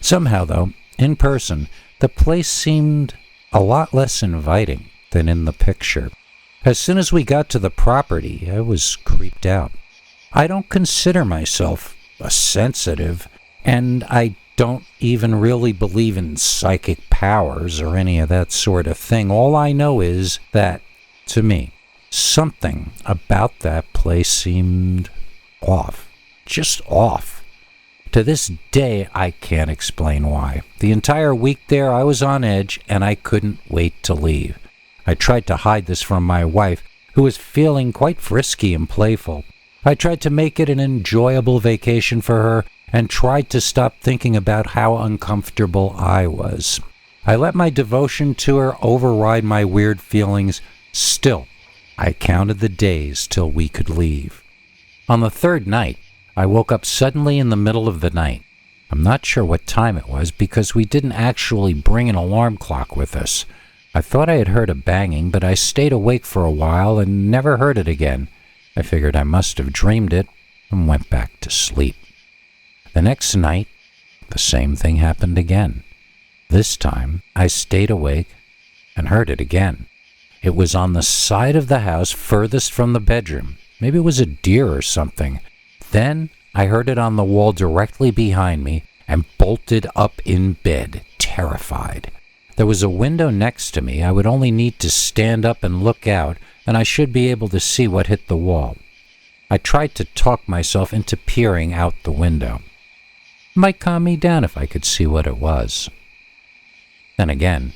Speaker 1: Somehow, though, in person, the place seemed a lot less inviting than in the picture. As soon as we got to the property, I was creeped out. I don't consider myself a sensitive, and I don't even really believe in psychic powers or any of that sort of thing. All I know is that, to me, something about that place seemed off. Just off. To this day, I can't explain why. The entire week there, I was on edge, and I couldn't wait to leave. I tried to hide this from my wife, who was feeling quite frisky and playful. I tried to make it an enjoyable vacation for her, and tried to stop thinking about how uncomfortable I was. I let my devotion to her override my weird feelings. Still, I counted the days till we could leave. On the third night, I woke up suddenly in the middle of the night. I'm not sure what time it was because we didn't actually bring an alarm clock with us. I thought I had heard a banging, but I stayed awake for a while and never heard it again. I figured I must have dreamed it and went back to sleep. The next night, the same thing happened again. This time, I stayed awake and heard it again. It was on the side of the house furthest from the bedroom. Maybe it was a deer or something. Then I heard it on the wall directly behind me and bolted up in bed, terrified. There was a window next to me. I would only need to stand up and look out, and I should be able to see what hit the wall. I tried to talk myself into peering out the window. It might calm me down if I could see what it was. Then again,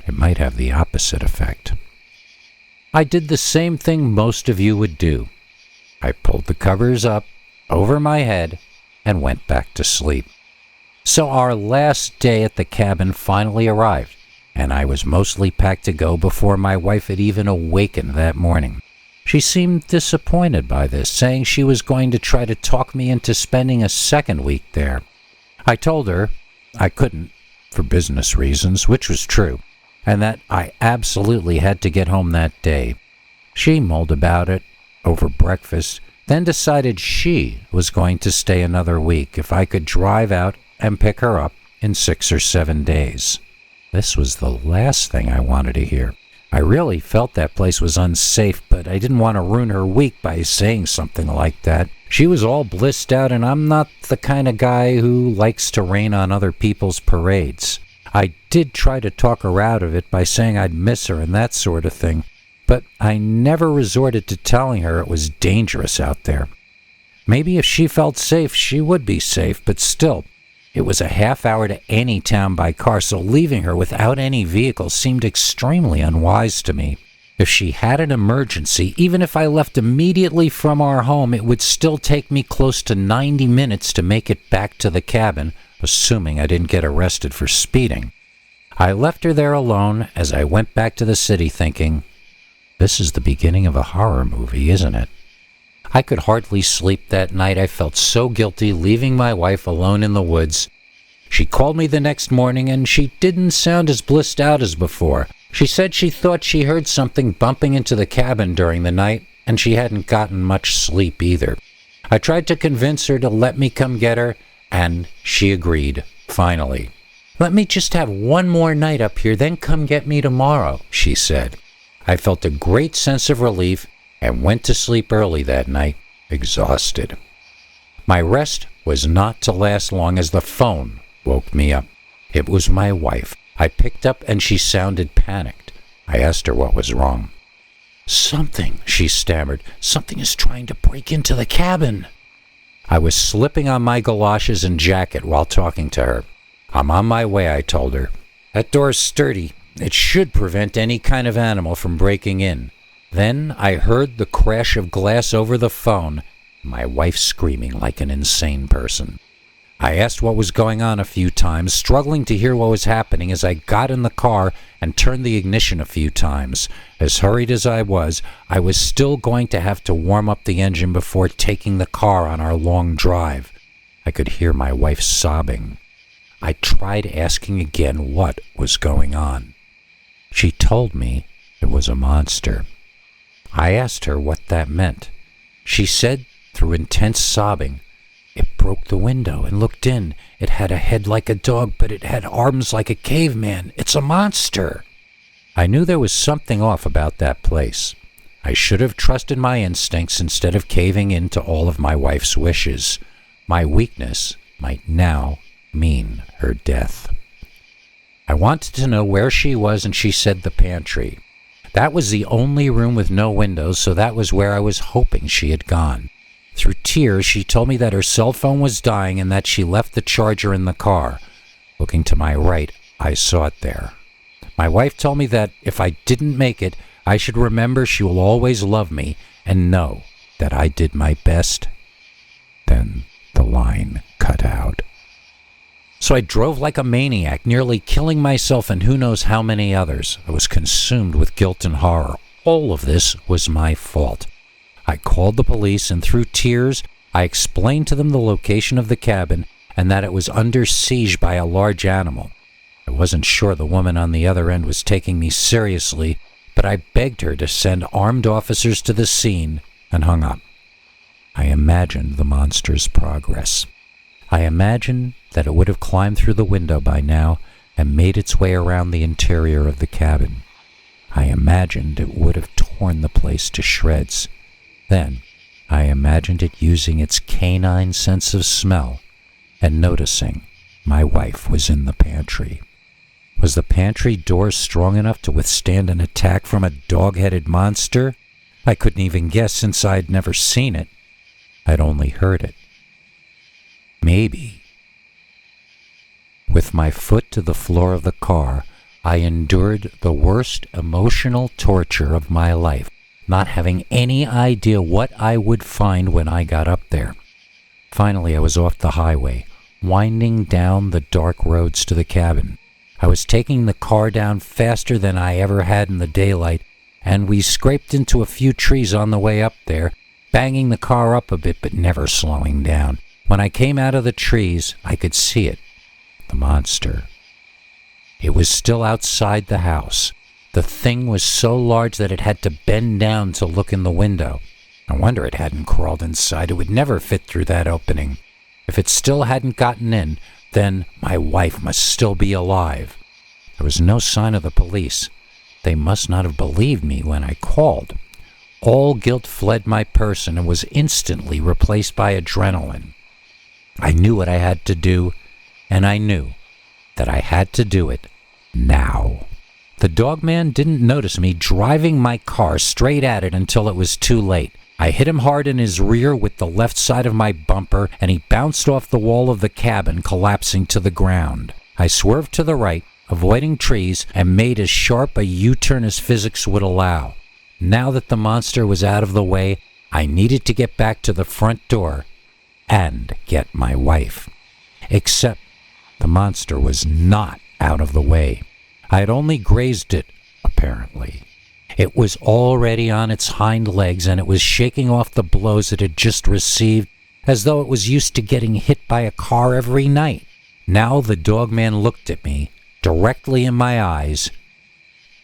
Speaker 1: it might have the opposite effect. I did the same thing most of you would do. I pulled the covers up over my head and went back to sleep. So our last day at the cabin finally arrived, and I was mostly packed to go before my wife had even awakened that morning. She seemed disappointed by this, saying she was going to try to talk me into spending a second week there. I told her I couldn't, for business reasons, which was true, and that I absolutely had to get home that day. She mulled about it over breakfast, then decided she was going to stay another week if I could drive out and pick her up in 6 or 7 days. This was the last thing I wanted to hear. I really felt that place was unsafe, but I didn't want to ruin her week by saying something like that. She was all blissed out, and I'm not the kind of guy who likes to rain on other people's parades. I did try to talk her out of it by saying I'd miss her and that sort of thing, but I never resorted to telling her it was dangerous out there. Maybe if she felt safe, she would be safe, but still, it was a half hour to any town by car, so leaving her without any vehicle seemed extremely unwise to me. If she had an emergency, even if I left immediately from our home, it would still take me close to 90 minutes to make it back to the cabin, assuming I didn't get arrested for speeding. I left her there alone as I went back to the city thinking, this is the beginning of a horror movie, isn't it? I could hardly sleep that night. I felt so guilty leaving my wife alone in the woods. She called me the next morning and she didn't sound as blissed out as before. She said she thought she heard something bumping into the cabin during the night and she hadn't gotten much sleep either. I tried to convince her to let me come get her and she agreed, finally. Let me just have one more night up here, then come get me tomorrow, she said. I felt a great sense of relief and went to sleep early that night, exhausted. My rest was not to last long as the phone woke me up. It was my wife. I picked up and she sounded panicked. I asked her what was wrong. Something, she stammered. Something is trying to break into the cabin. I was slipping on my galoshes and jacket while talking to her. I'm on my way, I told her. That door's sturdy. It should prevent any kind of animal from breaking in. Then I heard the crash of glass over the phone, my wife screaming like an insane person. I asked what was going on a few times, struggling to hear what was happening as I got in the car and turned the ignition a few times. As hurried as I was still going to have to warm up the engine before taking the car on our long drive. I could hear my wife sobbing. I tried asking again what was going on. She told me it was a monster. I asked her what that meant. She said, through intense sobbing, it broke the window and looked in. It had a head like a dog, but it had arms like a caveman. It's a monster. I knew there was something off about that place. I should have trusted my instincts instead of caving in to all of my wife's wishes. My weakness might now mean her death. I wanted to know where she was, and she said the pantry. That was the only room with no windows, so that was where I was hoping she had gone. Through tears, she told me that her cell phone was dying and that she left the charger in the car. Looking to my right, I saw it there. My wife told me that if I didn't make it, I should remember she will always love me and know that I did my best. Then the line cut out. So I drove like a maniac, nearly killing myself and who knows how many others. I was consumed with guilt and horror. All of this was my fault. I called the police, and through tears, I explained to them the location of the cabin and that it was under siege by a large animal. I wasn't sure the woman on the other end was taking me seriously, but I begged her to send armed officers to the scene and hung up. I imagined the monster's progress. I imagined that it would have climbed through the window by now and made its way around the interior of the cabin. I imagined it would have torn the place to shreds. Then I imagined it using its canine sense of smell and noticing my wife was in the pantry. Was the pantry door strong enough to withstand an attack from a dog-headed monster? I couldn't even guess since I'd never seen it. I'd only heard it. Maybe. With my foot to the floor of the car, I endured the worst emotional torture of my life, not having any idea what I would find when I got up there. Finally, I was off the highway, winding down the dark roads to the cabin. I was taking the car down faster than I ever had in the daylight, and we scraped into a few trees on the way up there, banging the car up a bit but never slowing down. When I came out of the trees, I could see it, the monster. It was still outside the house. The thing was so large that it had to bend down to look in the window. No wonder it hadn't crawled inside. It would never fit through that opening. If it still hadn't gotten in, then my wife must still be alive. There was no sign of the police. They must not have believed me when I called. All guilt fled my person and was instantly replaced by adrenaline. I knew what I had to do, and I knew that I had to do it now. The dogman didn't notice me driving my car straight at it until it was too late. I hit him hard in his rear with the left side of my bumper, and he bounced off the wall of the cabin, collapsing to the ground. I swerved to the right, avoiding trees, and made as sharp a U-turn as physics would allow. Now that the monster was out of the way, I needed to get back to the front door and get my wife. Except the monster was not out of the way. I had only grazed it, apparently. It was already on its hind legs, and it was shaking off the blows it had just received, as though it was used to getting hit by a car every night. Now the dogman looked at me, directly in my eyes,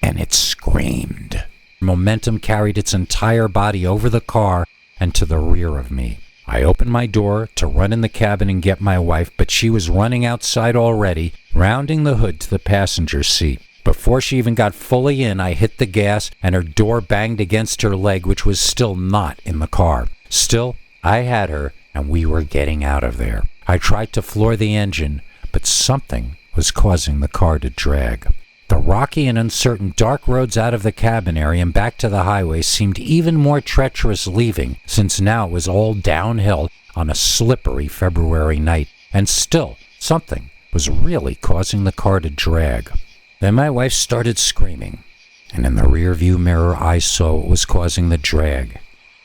Speaker 1: and it screamed. Momentum carried its entire body over the car and to the rear of me. I opened my door to run in the cabin and get my wife, but she was running outside already, rounding the hood to the passenger seat. Before she even got fully in, I hit the gas and her door banged against her leg, which was still not in the car. Still, I had her, and we were getting out of there. I tried to floor the engine, but something was causing the car to drag. The rocky and uncertain dark roads out of the cabin area and back to the highway seemed even more treacherous leaving, since now it was all downhill on a slippery February night, and still something was really causing the car to drag. Then my wife started screaming, and in the rearview mirror I saw what was causing the drag.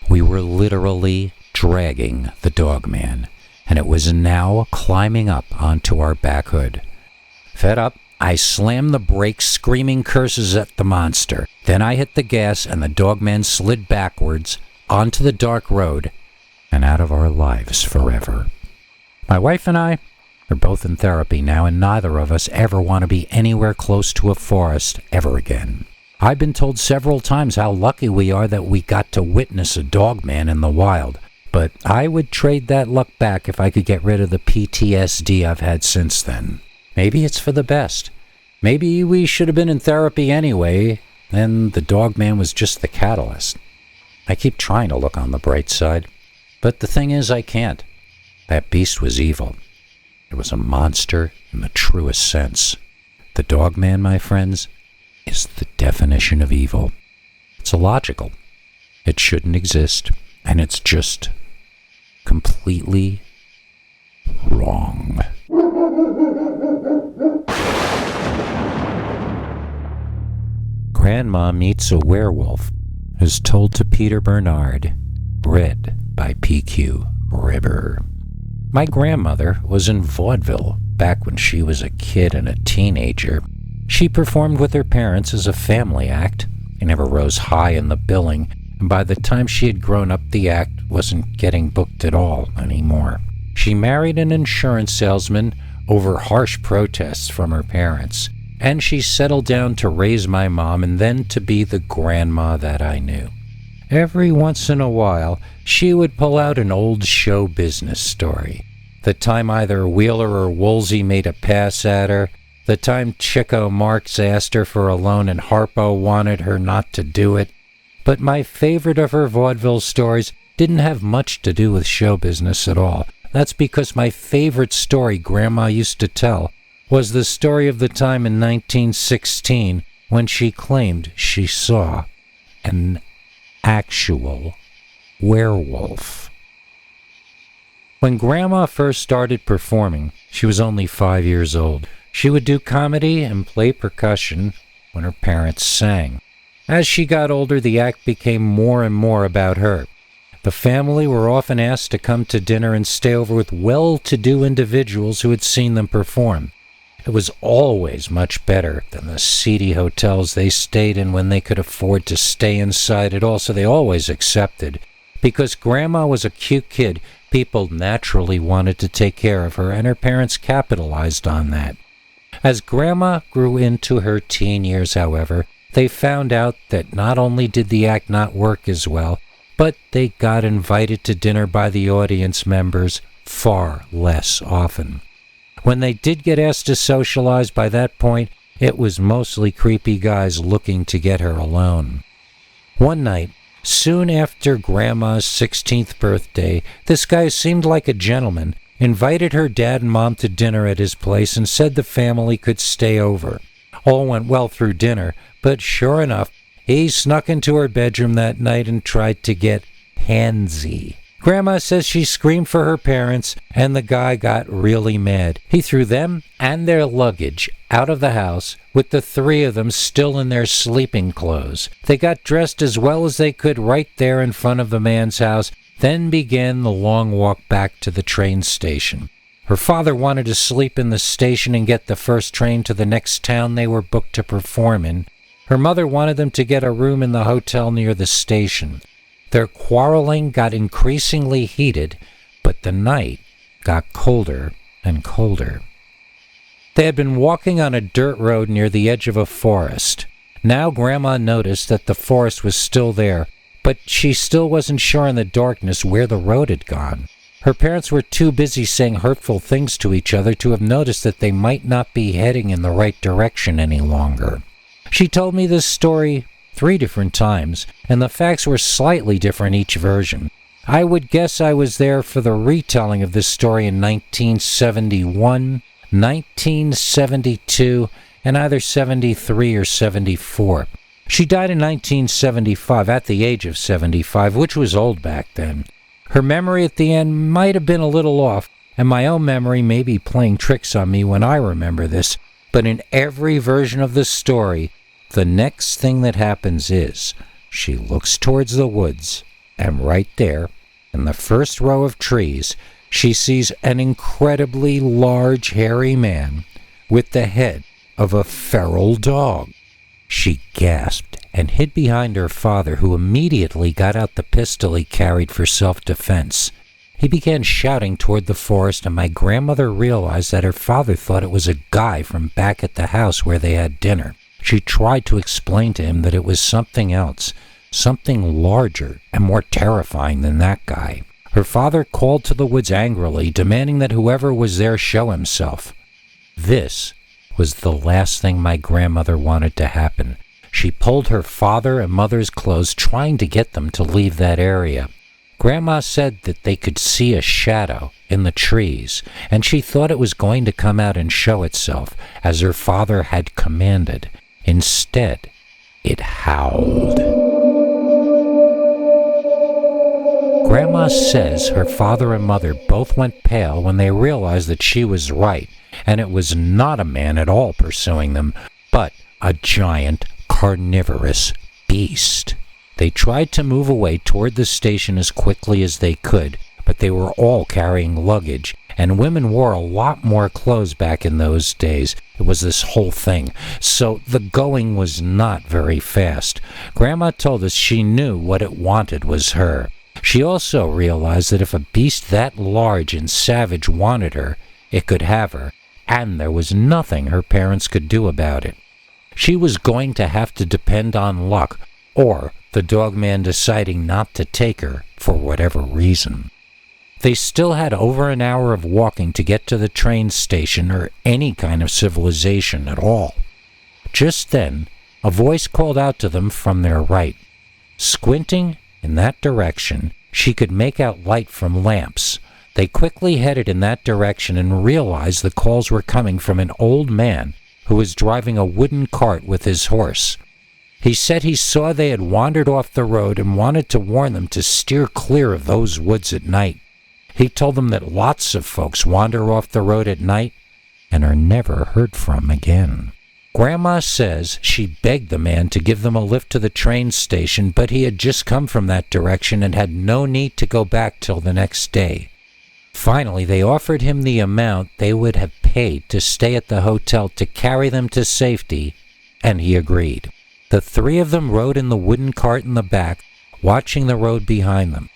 Speaker 1: We were literally dragging the dogman, and it was now climbing up onto our back hood. Fed up, I slammed the brakes, screaming curses at the monster. Then I hit the gas, and the dogman slid backwards onto the dark road and out of our lives forever. My wife and I are both in therapy now, and neither of us ever want to be anywhere close to a forest ever again. I've been told several times how lucky we are that we got to witness a dogman in the wild, but I would trade that luck back if I could get rid of the PTSD I've had since then. Maybe it's for the best. Maybe we should have been in therapy anyway, and the dogman was just the catalyst. I keep trying to look on the bright side, but the thing is I can't. That beast was evil. It was a monster in the truest sense. The dogman, my friends, is the definition of evil. It's illogical. It shouldn't exist, and it's just completely wrong. Grandma Meets a Werewolf is told to Peter Bernard, read by PQ River. My grandmother was in vaudeville back when she was a kid and a teenager. She performed with her parents as a family act. They never rose high in the billing, and by the time she had grown up, the act wasn't getting booked at all anymore. She married an insurance salesman over harsh protests from her parents, and she settled down to raise my mom and then to be the grandma that I knew. Every once in a while, she would pull out an old show business story. The time either Wheeler or Woolsey made a pass at her, the time Chico Marx asked her for a loan and Harpo wanted her not to do it. But my favorite of her vaudeville stories didn't have much to do with show business at all. That's because my favorite story Grandma used to tell was the story of the time in 1916 when she claimed she saw an actual werewolf. When Grandma first started performing, she was only 5 years old. She would do comedy and play percussion when her parents sang. As she got older, the act became more and more about her. The family were often asked to come to dinner and stay over with well-to-do individuals who had seen them perform. It was always much better than the seedy hotels they stayed in when they could afford to stay inside at all, so they always accepted. Because Grandma was a cute kid, people naturally wanted to take care of her, and her parents capitalized on that. As Grandma grew into her teen years, however, they found out that not only did the act not work as well, but they got invited to dinner by the audience members far less often. When they did get asked to socialize, by that point, it was mostly creepy guys looking to get her alone. One night, soon after Grandma's 16th birthday, this guy seemed like a gentleman, invited her dad and mom to dinner at his place and said the family could stay over. All went well through dinner, but sure enough, he snuck into her bedroom that night and tried to get handsy. Grandma says she screamed for her parents, and the guy got really mad. He threw them and their luggage out of the house, with the three of them still in their sleeping clothes. They got dressed as well as they could right there in front of the man's house, then began the long walk back to the train station. Her father wanted to sleep in the station and get the first train to the next town they were booked to perform in. Her mother wanted them to get a room in the hotel near the station. Their quarreling got increasingly heated, but the night got colder and colder. They had been walking on a dirt road near the edge of a forest. Now Grandma noticed that the forest was still there, but she still wasn't sure in the darkness where the road had gone. Her parents were too busy saying hurtful things to each other to have noticed that they might not be heading in the right direction any longer. She told me this story 3 different times, and the facts were slightly different each version. I would guess I was there for the retelling of this story in 1971, 1972, and either 73 or 74. She died in 1975 at the age of 75, which was old back then. Her memory at the end might have been a little off, and my own memory may be playing tricks on me when I remember this, but in every version of the story, the next thing that happens is she looks towards the woods, and right there, in the first row of trees, she sees an incredibly large, hairy man with the head of a feral dog. She gasped and hid behind her father, who immediately got out the pistol he carried for self-defense. He began shouting toward the forest, and my grandmother realized that her father thought it was a guy from back at the house where they had dinner. She tried to explain to him that it was something else, something larger and more terrifying than that guy. Her father called to the woods angrily, demanding that whoever was there show himself. This was the last thing my grandmother wanted to happen. She pulled her father and mother's clothes, trying to get them to leave that area. Grandma said that they could see a shadow in the trees, and she thought it was going to come out and show itself, as her father had commanded. Instead, it howled. Grandma says her father and mother both went pale when they realized that she was right, and it was not a man at all pursuing them, but a giant carnivorous beast. They tried to move away toward the station as quickly as they could, but they were all carrying luggage, and women wore a lot more clothes back in those days. It was this whole thing, so the going was not very fast. Grandma told us she knew what it wanted was her. She also realized that if a beast that large and savage wanted her, it could have her, and there was nothing her parents could do about it. She was going to have to depend on luck, or the dogman deciding not to take her for whatever reason. They still had over an hour of walking to get to the train station or any kind of civilization at all. Just then, a voice called out to them from their right. Squinting in that direction, she could make out light from lamps. They quickly headed in that direction and realized the calls were coming from an old man who was driving a wooden cart with his horse. He said he saw they had wandered off the road and wanted to warn them to steer clear of those woods at night. He told them that lots of folks wander off the road at night and are never heard from again. Grandma says she begged the man to give them a lift to the train station, but he had just come from that direction and had no need to go back till the next day. Finally, they offered him the amount they would have paid to stay at the hotel to carry them to safety, and he agreed. The 3 of them rode in the wooden cart in the back, watching the road behind them.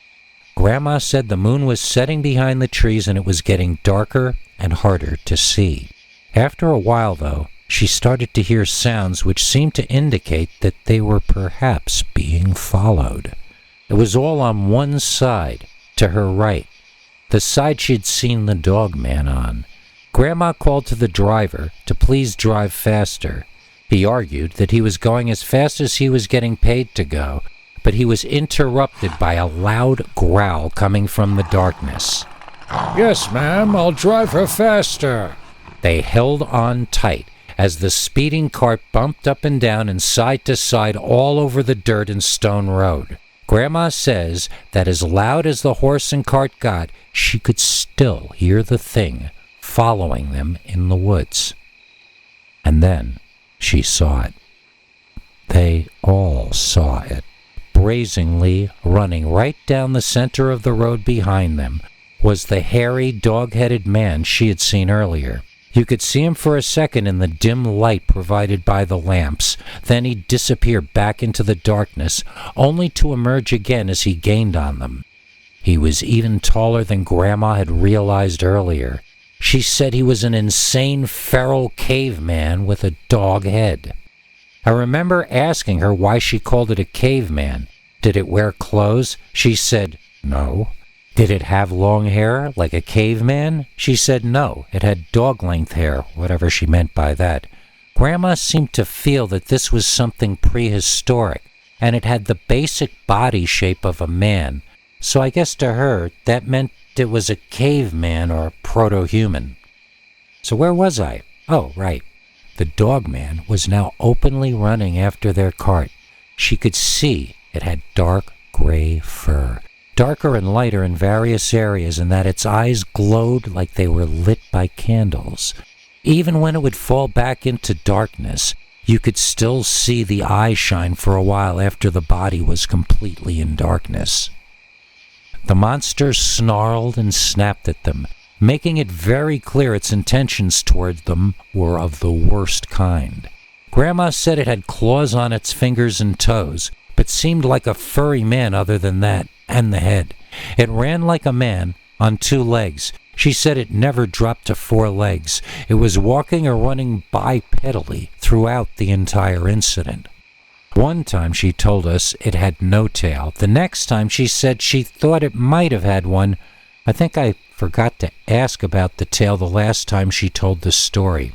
Speaker 1: Grandma said the moon was setting behind the trees and it was getting darker and harder to see. After a while, though, she started to hear sounds which seemed to indicate that they were perhaps being followed. It was all on one side, to her right, the side she'd seen the dogman on. Grandma called to the driver to please drive faster. He argued that he was going as fast as he was getting paid to go, but he was interrupted by a loud growl coming from the darkness. "Yes, ma'am, I'll drive her faster." They held on tight as the speeding cart bumped up and down and side to side all over the dirt and stone road. Grandma says that as loud as the horse and cart got, she could still hear the thing following them in the woods. And then she saw it. They all saw it, brazenly running right down the center of the road behind them, was the hairy, dog-headed man she had seen earlier. You could see him for a second in the dim light provided by the lamps. Then he'd disappear back into the darkness, only to emerge again as he gained on them. He was even taller than Grandma had realized earlier. She said he was an insane feral caveman with a dog head. I remember asking her why she called it a caveman. Did it wear clothes? She said, no. Did it have long hair, like a caveman? She said no, it had dog-length hair, whatever she meant by that. Grandma seemed to feel that this was something prehistoric, and it had the basic body shape of a man, so I guess to her, that meant it was a caveman or proto-human. So where was I? Oh, right. The dogman was now openly running after their cart. She could see it had dark gray fur. Darker and lighter in various areas, and that its eyes glowed like they were lit by candles. Even when it would fall back into darkness, you could still see the eye shine for a while after the body was completely in darkness. The monster snarled and snapped at them, making it very clear its intentions toward them were of the worst kind. Grandma said it had claws on its fingers and toes, but seemed like a furry man other than that, and the head. It ran like a man, on 2 legs. She said it never dropped to 4 legs. It was walking or running bipedally throughout the entire incident. One time she told us it had no tail. The next time she said she thought it might have had one. I think I forgot to ask about the tail the last time she told the story.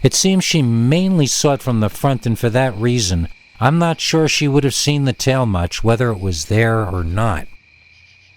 Speaker 1: It seems she mainly saw it from the front, and for that reason, I'm not sure she would have seen the tail much, whether it was there or not.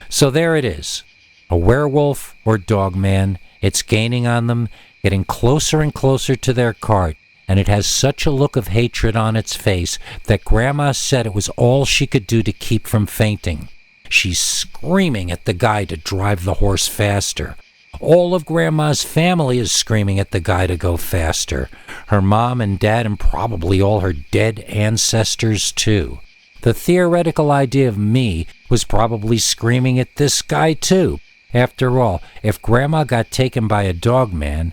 Speaker 1: So there it is. A werewolf or dogman. It's gaining on them, getting closer and closer to their cart, and it has such a look of hatred on its face that Grandma said it was all she could do to keep from fainting. She's screaming at the guy to drive the horse faster. All of Grandma's family is screaming at the guy to go faster. Her mom and dad and probably all her dead ancestors too. The theoretical idea of me was probably screaming at this guy too. After all, if Grandma got taken by a dogman,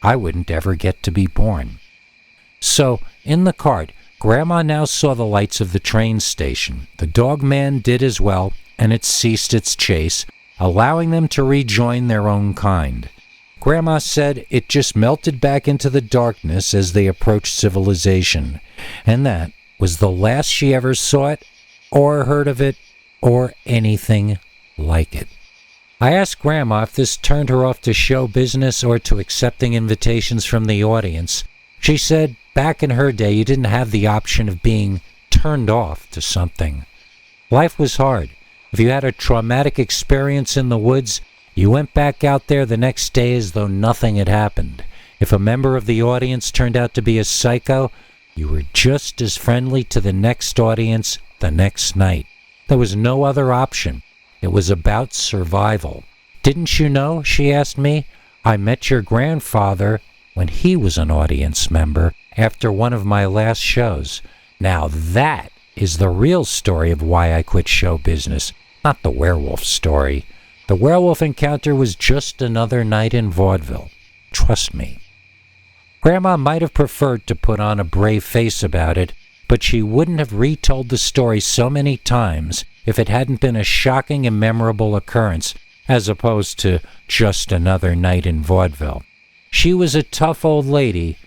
Speaker 1: I wouldn't ever get to be born. So, in the cart, Grandma now saw the lights of the train station. The dogman did as well, and it ceased its chase, allowing them to rejoin their own kind. Grandma said it just melted back into the darkness as they approached civilization, and that was the last she ever saw it, or heard of it, or anything like it. I asked Grandma if this turned her off to show business or to accepting invitations from the audience. She said back in her day you didn't have the option of being turned off to something. Life was hard. If you had a traumatic experience in the woods, you went back out there the next day as though nothing had happened. If a member of the audience turned out to be a psycho, you were just as friendly to the next audience the next night. There was no other option. It was about survival. Didn't you know, she asked me, I met your grandfather when he was an audience member after one of my last shows. Now that is the real story of why I quit show business, not the werewolf story. The werewolf encounter was just another night in vaudeville. Trust me. Grandma might have preferred to put on a brave face about it, but she wouldn't have retold the story so many times if it hadn't been a shocking and memorable occurrence, as opposed to just another night in vaudeville. She was a tough old lady,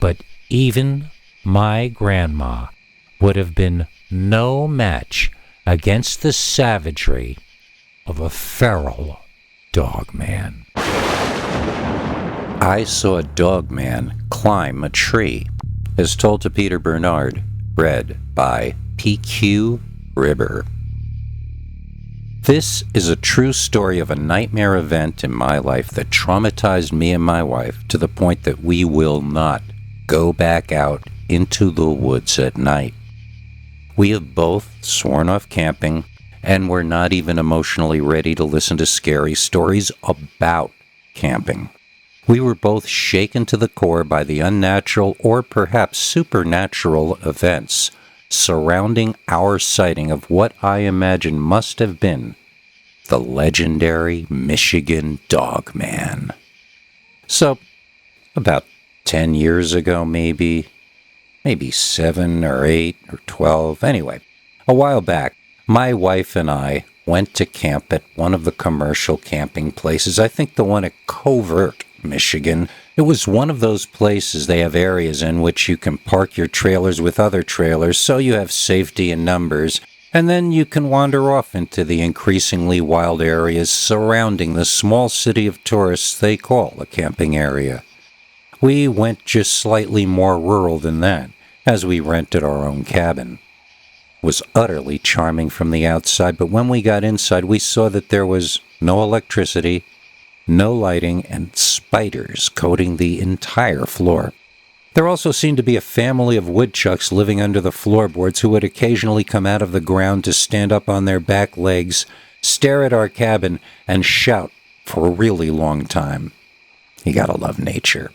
Speaker 1: but even my grandma would have been no match against the savagery of a feral dogman. I saw a dogman climb a tree, as told to Peter Bernard, read by PQ Ribber. This is a true story of a nightmare event in my life that traumatized me and my wife to the point that we will not go back out into the woods at night. We have both sworn off camping, and we're not even emotionally ready to listen to scary stories about camping. We were both shaken to the core by the unnatural or perhaps supernatural events surrounding our sighting of what I imagine must have been the legendary Michigan Dogman. So, about 10 years ago maybe 7 or 8 or 12, anyway, a while back, my wife and I went to camp at one of the commercial camping places, I think the one at Covert, Michigan. It was one of those places they have areas in which you can park your trailers with other trailers so you have safety in numbers, and then you can wander off into the increasingly wild areas surrounding the small city of tourists they call a camping area. We went just slightly more rural than that, as we rented our own cabin. It was utterly charming from the outside, but when we got inside, we saw that there was no electricity, no lighting, and spiders coating the entire floor. There also seemed to be a family of woodchucks living under the floorboards who would occasionally come out of the ground to stand up on their back legs, stare at our cabin, and shout for a really long time. You gotta love nature.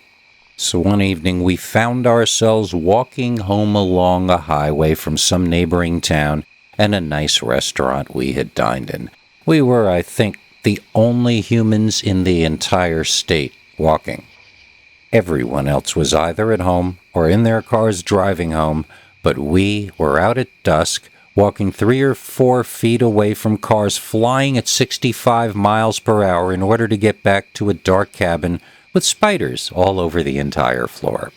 Speaker 1: So one evening we found ourselves walking home along a highway from some neighboring town and a nice restaurant we had dined in. We were, I think, the only humans in the entire state walking. Everyone else was either at home or in their cars driving home, but we were out at dusk, walking 3 or 4 feet away from cars flying at 65 miles per hour in order to get back to a dark cabin with spiders all over the entire floor.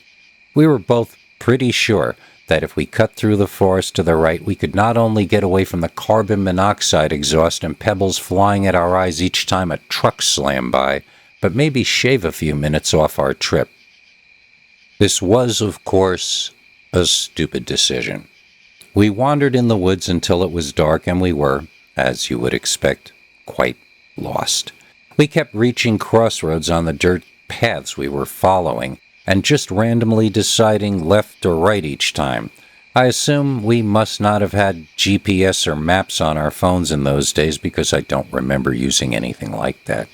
Speaker 1: We were both pretty sure that if we cut through the forest to the right, we could not only get away from the carbon monoxide exhaust and pebbles flying at our eyes each time a truck slammed by, but maybe shave a few minutes off our trip. This was, of course, a stupid decision. We wandered in the woods until it was dark, and we were, as you would expect, quite lost. We kept reaching crossroads on the dirt paths we were following, and just randomly deciding left or right each time. I assume we must not have had GPS or maps on our phones in those days because I don't remember using anything like that.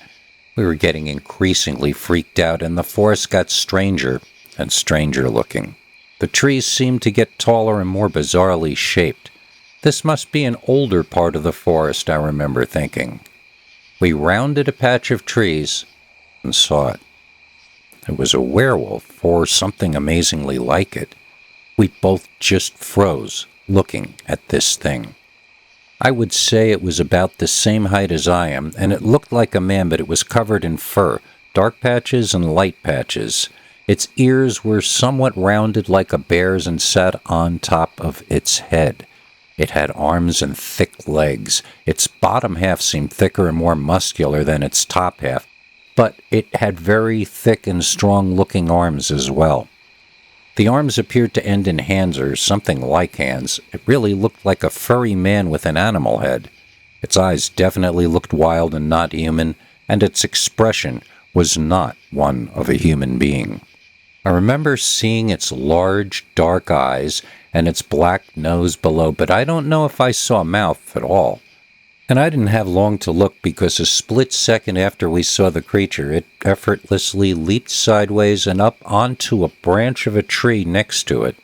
Speaker 1: We were getting increasingly freaked out, and the forest got stranger and stranger looking. The trees seemed to get taller and more bizarrely shaped. This must be an older part of the forest, I remember thinking. We rounded a patch of trees and saw it. It was a werewolf, or something amazingly like it. We both just froze, looking at this thing. I would say it was about the same height as I am, and it looked like a man, but it was covered in fur, dark patches and light patches. Its ears were somewhat rounded like a bear's and sat on top of its head. It had arms and thick legs. Its bottom half seemed thicker and more muscular than its top half, but it had very thick and strong-looking arms as well. The arms appeared to end in hands or something like hands. It really looked like a furry man with an animal head. Its eyes definitely looked wild and not human, and its expression was not one of a human being. I remember seeing its large, dark eyes and its black nose below, but I don't know if I saw a mouth at all. And I didn't have long to look because a split second after we saw the creature, it effortlessly leaped sideways and up onto a branch of a tree next to it.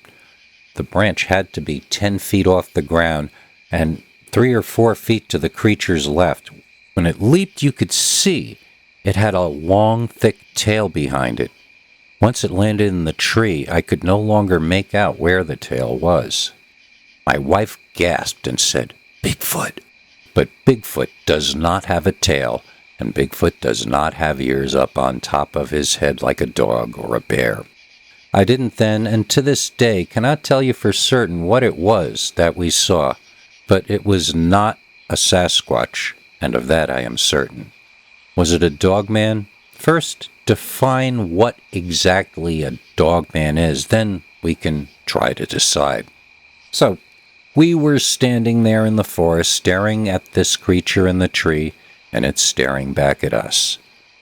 Speaker 1: The branch had to be 10 feet off the ground and 3 or 4 feet to the creature's left. When it leaped, you could see it had a long, thick tail behind it. Once it landed in the tree, I could no longer make out where the tail was. My wife gasped and said, "Bigfoot." But Bigfoot does not have a tail, and Bigfoot does not have ears up on top of his head like a dog or a bear. I didn't then, and to this day, cannot tell you for certain what it was that we saw, but it was not a Sasquatch, and of that I am certain. Was it a dogman? First, define what exactly a dogman is, then we can try to decide. So, we were standing there in the forest, staring at this creature in the tree, and it's staring back at us.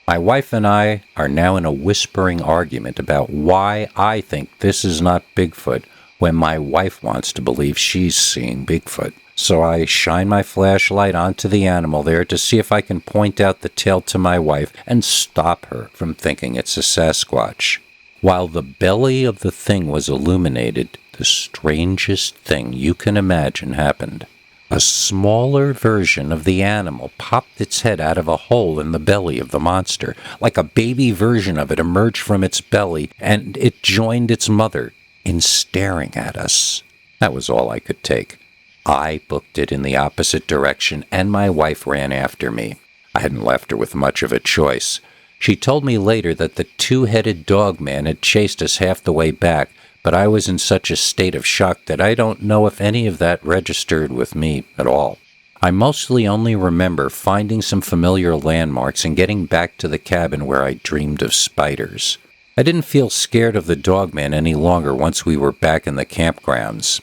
Speaker 1: My wife and I are now in a whispering argument about why I think this is not Bigfoot when my wife wants to believe she's seeing Bigfoot. So I shine my flashlight onto the animal there to see if I can point out the tail to my wife and stop her from thinking it's a Sasquatch. While the belly of the thing was illuminated, the strangest thing you can imagine happened. A smaller version of the animal popped its head out of a hole in the belly of the monster. Like a baby version of it emerged from its belly, and it joined its mother in staring at us. That was all I could take. I booked it in the opposite direction, and my wife ran after me. I hadn't left her with much of a choice. She told me later that the two-headed dogman had chased us half the way back, but I was in such a state of shock that I don't know if any of that registered with me at all. I mostly only remember finding some familiar landmarks and getting back to the cabin where I dreamed of spiders. I didn't feel scared of the dogman any longer once we were back in the campgrounds.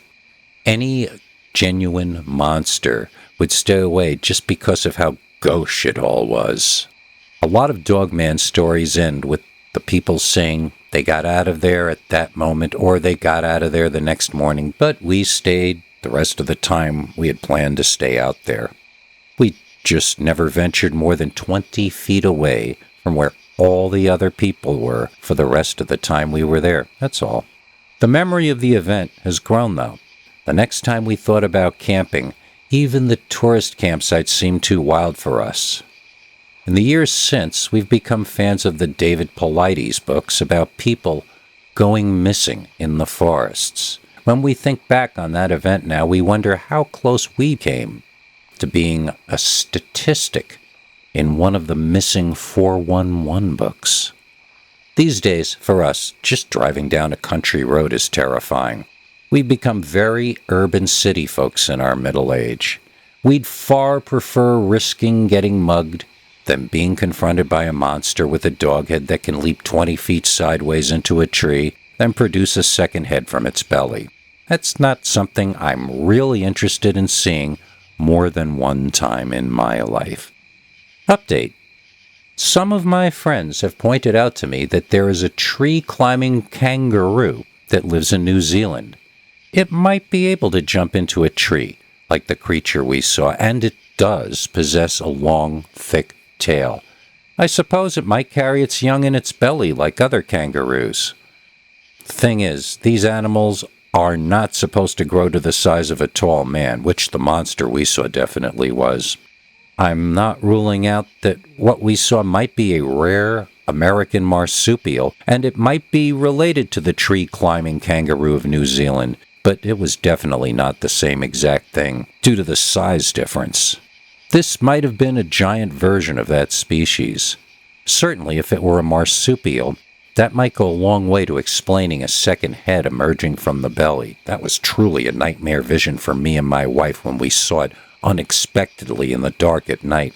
Speaker 1: Any genuine monster would stay away just because of how gauche it all was. A lot of dogman stories end with the people saying they got out of there at that moment or they got out of there the next morning, but we stayed the rest of the time we had planned to stay out there. We just never ventured more than 20 feet away from where all the other people were for the rest of the time we were there. That's all. The memory of the event has grown, though. The next time we thought about camping, even the tourist campsites seemed too wild for us. In the years since, we've become fans of the David Paulides books about people going missing in the forests. When we think back on that event now, we wonder how close we came to being a statistic in one of the missing 411 books. These days, for us, just driving down a country road is terrifying. We've become very urban city folks in our middle age. We'd far prefer risking getting mugged than being confronted by a monster with a dog head that can leap 20 feet sideways into a tree, then produce a second head from its belly. That's not something I'm really interested in seeing more than one time in my life. Update. Some of my friends have pointed out to me that there is a tree-climbing kangaroo that lives in New Zealand. It might be able to jump into a tree, like the creature we saw, and it does possess a long, thick tail. I suppose it might carry its young in its belly like other kangaroos. The thing is, these animals are not supposed to grow to the size of a tall man, which the monster we saw definitely was. I'm not ruling out that what we saw might be a rare American marsupial, and it might be related to the tree-climbing kangaroo of New Zealand, but it was definitely not the same exact thing, due to the size difference. This might have been a giant version of that species. Certainly, if it were a marsupial, that might go a long way to explaining a second head emerging from the belly. That was truly a nightmare vision for me and my wife when we saw it unexpectedly in the dark at night.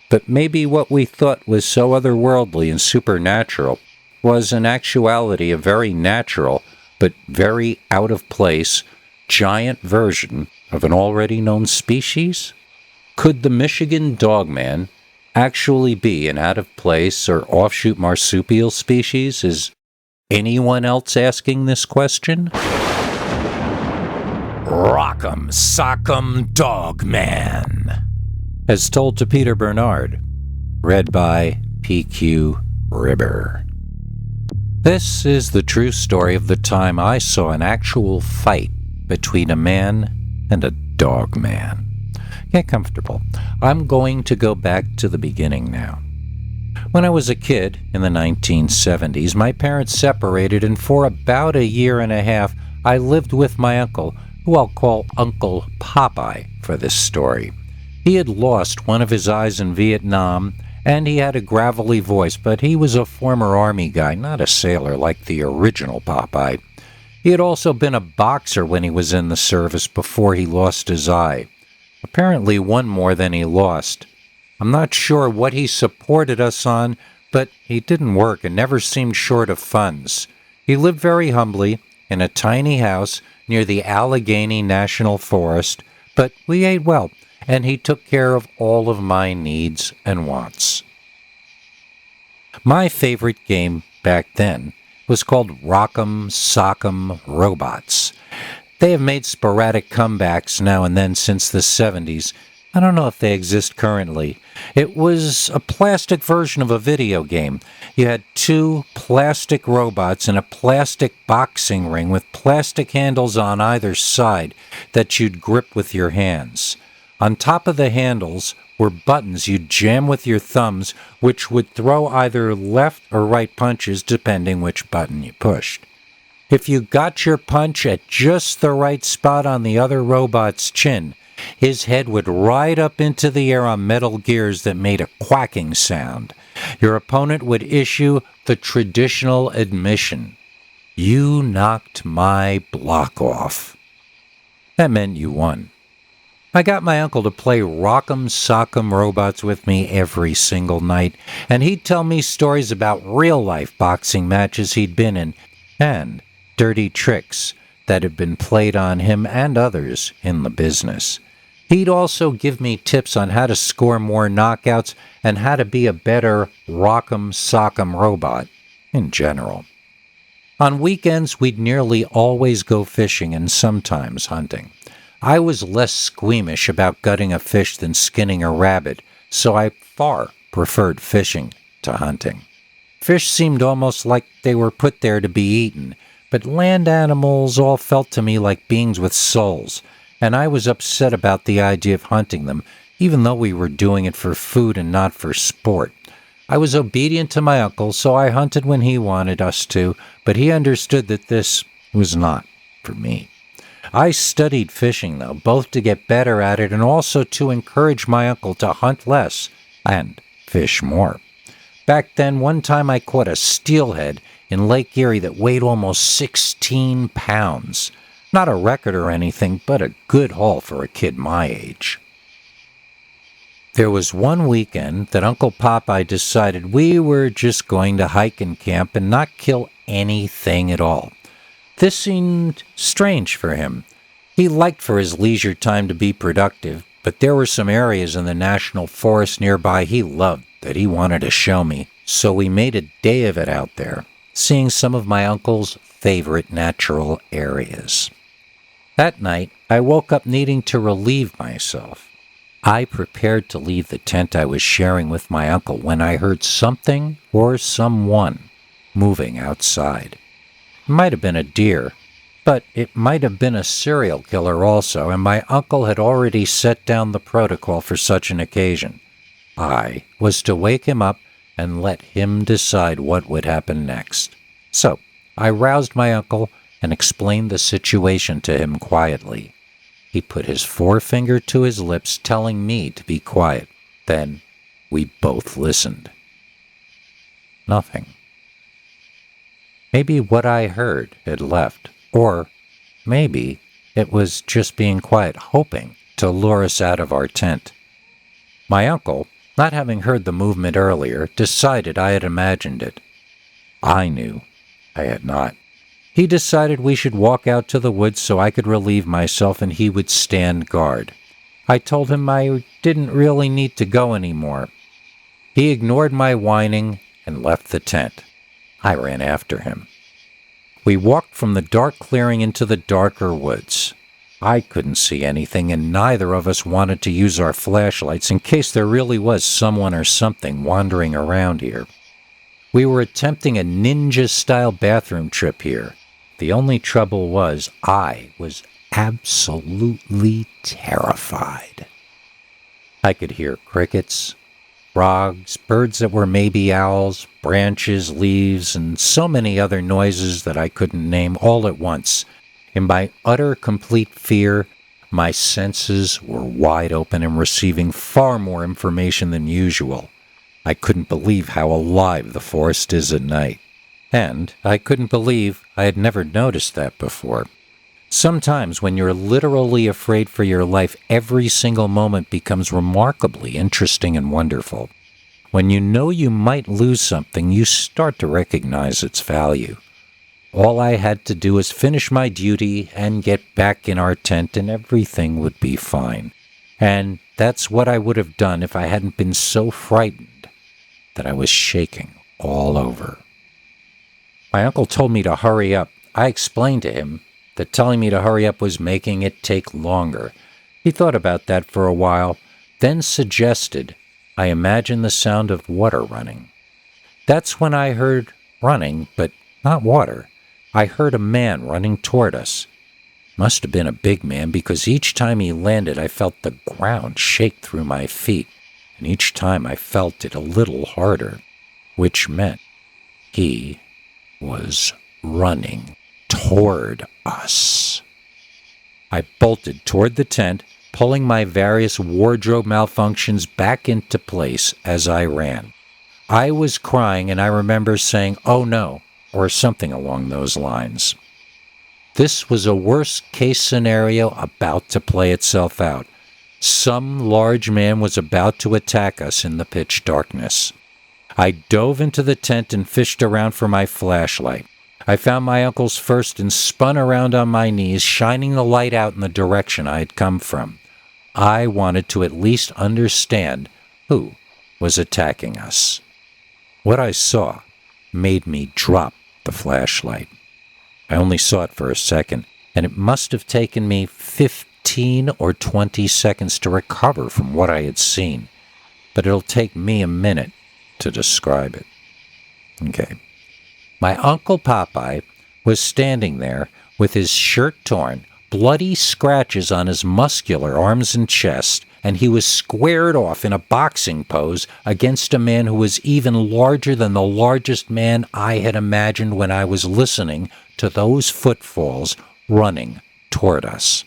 Speaker 1: But maybe what we thought was so otherworldly and supernatural was in actuality a very natural, but very out-of-place, giant version of an already known species? Could the Michigan Dogman actually be an out-of-place or offshoot marsupial species? Is anyone else asking this question? Rock'em Sock'em Dogman, as told to Peter Bernard. Read by P.Q. Ribber. This is the true story of the time I saw an actual fight between a man and a dogman. Get comfortable. I'm going to go back to the beginning now. When I was a kid in the 1970s, my parents separated, and for about a year and a half, I lived with my uncle, who I'll call Uncle Popeye for this story. He had lost one of his eyes in Vietnam, and he had a gravelly voice, but he was a former Army guy, not a sailor like the original Popeye. He had also been a boxer when he was in the service before he lost his eye. Apparently won more than he lost. I'm not sure what he supported us on, but he didn't work and never seemed short of funds. He lived very humbly in a tiny house near the Allegheny National Forest, but we ate well, and he took care of all of my needs and wants. My favorite game back then was called Rock'em Sock'em Robots. They have made sporadic comebacks now and then since the 70s. I don't know if they exist currently. It was a plastic version of a video game. You had two plastic robots in a plastic boxing ring with plastic handles on either side that you'd grip with your hands. On top of the handles were buttons you'd jam with your thumbs, which would throw either left or right punches depending which button you pushed. If you got your punch at just the right spot on the other robot's chin, his head would ride up into the air on metal gears that made a quacking sound. Your opponent would issue the traditional admission, "You knocked my block off." That meant you won. I got my uncle to play Rock'em Sock'em Robots with me every single night, and he'd tell me stories about real-life boxing matches he'd been in, and dirty tricks that had been played on him and others in the business. He'd also give me tips on how to score more knockouts and how to be a better Rock'em Sock'em Robot in general. On weekends, we'd nearly always go fishing and sometimes hunting. I was less squeamish about gutting a fish than skinning a rabbit, so I far preferred fishing to hunting. Fish seemed almost like they were put there to be eaten, but land animals all felt to me like beings with souls, and I was upset about the idea of hunting them, even though we were doing it for food and not for sport. I was obedient to my uncle, so I hunted when he wanted us to, but he understood that this was not for me. I studied fishing, though, both to get better at it and also to encourage my uncle to hunt less and fish more. Back then, one time I caught a steelhead in Lake Erie that weighed almost 16 pounds. Not a record or anything, but a good haul for a kid my age. There was one weekend that Uncle Popeye decided we were just going to hike and camp and not kill anything at all. This seemed strange for him. He liked for his leisure time to be productive, but there were some areas in the national forest nearby he loved that he wanted to show me, so we made a day of it out there, seeing some of my uncle's favorite natural areas. That night, I woke up needing to relieve myself. I prepared to leave the tent I was sharing with my uncle when I heard something or someone moving outside. It might have been a deer, but it might have been a serial killer also, and my uncle had already set down the protocol for such an occasion. I was to wake him up and let him decide what would happen next. So I roused my uncle and explained the situation to him quietly. He put his forefinger to his lips, telling me to be quiet. Then we both listened. Nothing. Maybe what I heard had left, or maybe it was just being quiet, hoping to lure us out of our tent. My uncle, not having heard the movement earlier, decided I had imagined it. I knew I had not. He decided we should walk out to the woods so I could relieve myself and he would stand guard. I told him I didn't really need to go anymore. He ignored my whining and left the tent. I ran after him. We walked from the dark clearing into the darker woods. I couldn't see anything, and neither of us wanted to use our flashlights in case there really was someone or something wandering around here. We were attempting a ninja-style bathroom trip here. The only trouble was I was absolutely terrified. I could hear crickets, frogs, birds that were maybe owls, branches, leaves, and so many other noises that I couldn't name all at once. In my utter complete fear, my senses were wide open and receiving far more information than usual. I couldn't believe how alive the forest is at night. And I couldn't believe I had never noticed that before. Sometimes when you're literally afraid for your life, every single moment becomes remarkably interesting and wonderful. When you know you might lose something, you start to recognize its value. All I had to do was finish my duty and get back in our tent and everything would be fine. And that's what I would have done if I hadn't been so frightened that I was shaking all over. My uncle told me to hurry up. I explained to him that telling me to hurry up was making it take longer. He thought about that for a while, then suggested I imagine the sound of water running. That's when I heard running, but not water. I heard a man running toward us. Must have been a big man, because each time he landed I felt the ground shake through my feet, and each time I felt it a little harder, which meant he was running toward us. I bolted toward the tent, pulling my various wardrobe malfunctions back into place as I ran. I was crying, and I remember saying, "Oh no," or something along those lines. This was a worst-case scenario about to play itself out. Some large man was about to attack us in the pitch darkness. I dove into the tent and fished around for my flashlight. I found my uncle's first and spun around on my knees, shining the light out in the direction I had come from. I wanted to at least understand who was attacking us. What I saw made me drop the flashlight. I only saw it for a second, and it must have taken me 15 or 20 seconds to recover from what I had seen. But it'll take me a minute to describe it. Okay. My Uncle Popeye was standing there with his shirt torn, bloody scratches on his muscular arms and chest, and he was squared off in a boxing pose against a man who was even larger than the largest man I had imagined when I was listening to those footfalls running toward us.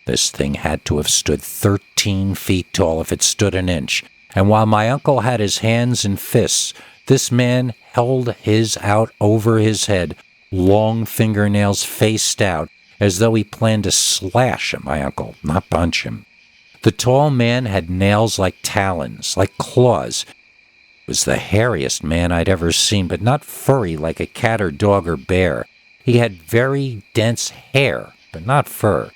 Speaker 1: This thing had to have stood 13 feet tall if it stood an inch, and while my uncle had his hands and fists, this man held his out over his head, long fingernails faced out, as though he planned to slash at my uncle, not punch him. The tall man had nails like talons, like claws. He was the hairiest man I'd ever seen, but not furry like a cat or dog or bear. He had very dense hair, but not fur.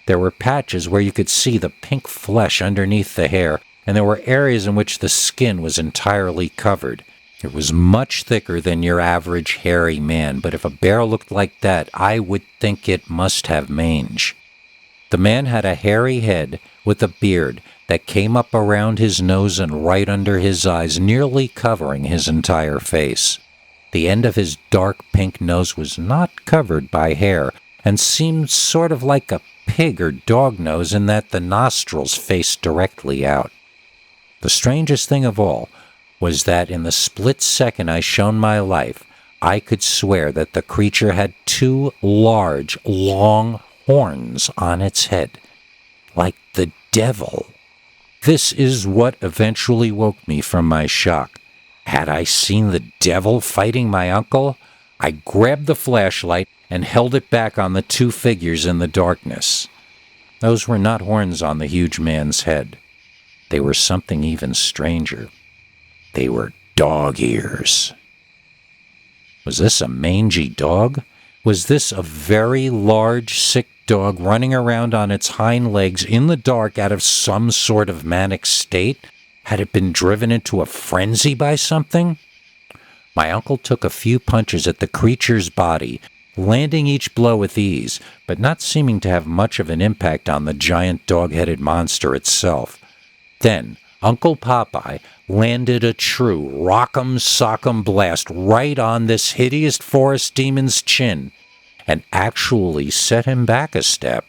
Speaker 1: There were patches where you could see the pink flesh underneath the hair, and there were areas in which the skin was entirely covered. It was much thicker than your average hairy man, but if a bear looked like that, I would think it must have mange. The man had a hairy head with a beard that came up around his nose and right under his eyes, nearly covering his entire face. The end of his dark pink nose was not covered by hair and seemed sort of like a pig or dog nose in that the nostrils faced directly out. The strangest thing of all was that in the split second I shone my life, I could swear that the creature had two large, long horns on its head, like the devil. This is what eventually woke me from my shock. Had I seen the devil fighting my uncle? I grabbed the flashlight and held it back on the two figures in the darkness. Those were not horns on the huge man's head. They were something even stranger. They were dog ears. Was this a mangy dog? Was this a very large, sick dog running around on its hind legs in the dark out of some sort of manic state? Had it been driven into a frenzy by something? My uncle took a few punches at the creature's body, landing each blow with ease, but not seeming to have much of an impact on the giant dog-headed monster itself. Then Uncle Popeye landed a true rock'em sock'em blast right on this hideous forest demon's chin and actually set him back a step.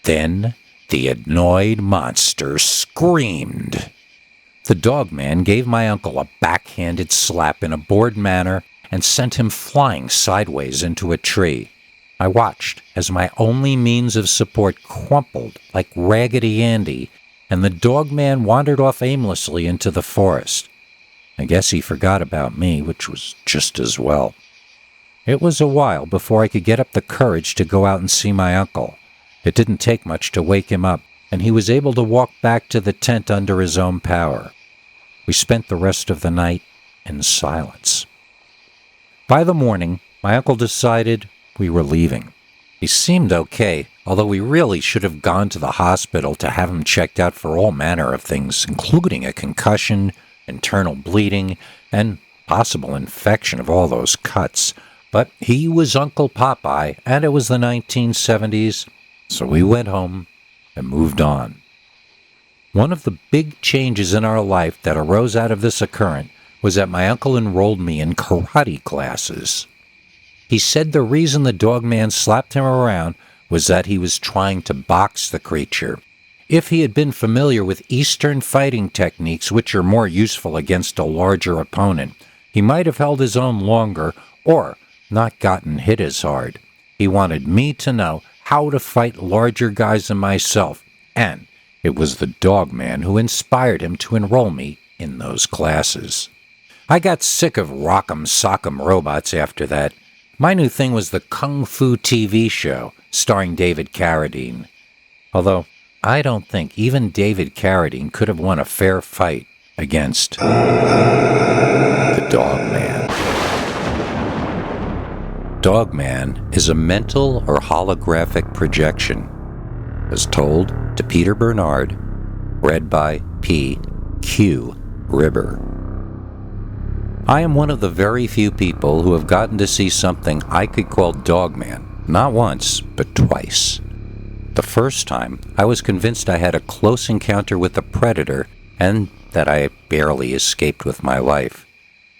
Speaker 1: Then the annoyed monster screamed. The dogman gave my uncle a backhanded slap in a bored manner and sent him flying sideways into a tree. I watched as my only means of support crumpled like Raggedy Andy, and the dogman wandered off aimlessly into the forest. I guess he forgot about me, which was just as well. It was a while before I could get up the courage to go out and see my uncle. It didn't take much to wake him up, and he was able to walk back to the tent under his own power. We spent the rest of the night in silence. By the morning, my uncle decided we were leaving. He seemed okay, although we really should have gone to the hospital to have him checked out for all manner of things, including a concussion, internal bleeding, and possible infection of all those cuts. But he was Uncle Popeye, and it was the 1970s, so we went home and moved on. One of the big changes in our life that arose out of this occurrence was that my uncle enrolled me in karate classes. He said the reason the dogman slapped him around was that he was trying to box the creature. If he had been familiar with Eastern fighting techniques, which are more useful against a larger opponent, he might have held his own longer or not gotten hit as hard. He wanted me to know how to fight larger guys than myself, and it was the Dogman who inspired him to enroll me in those classes. I got sick of rock'em sock'em robots after that. My new thing was the Kung Fu TV show, starring David Carradine. Although, I don't think even David Carradine could have won a fair fight against the Dogman. Dogman is a mental or holographic projection, as told to Peter Bernard, read by P. Q. Ribber. I am one of the very few people who have gotten to see something I could call Dogman, not once, but twice. The first time, I was convinced I had a close encounter with a predator and that I barely escaped with my life.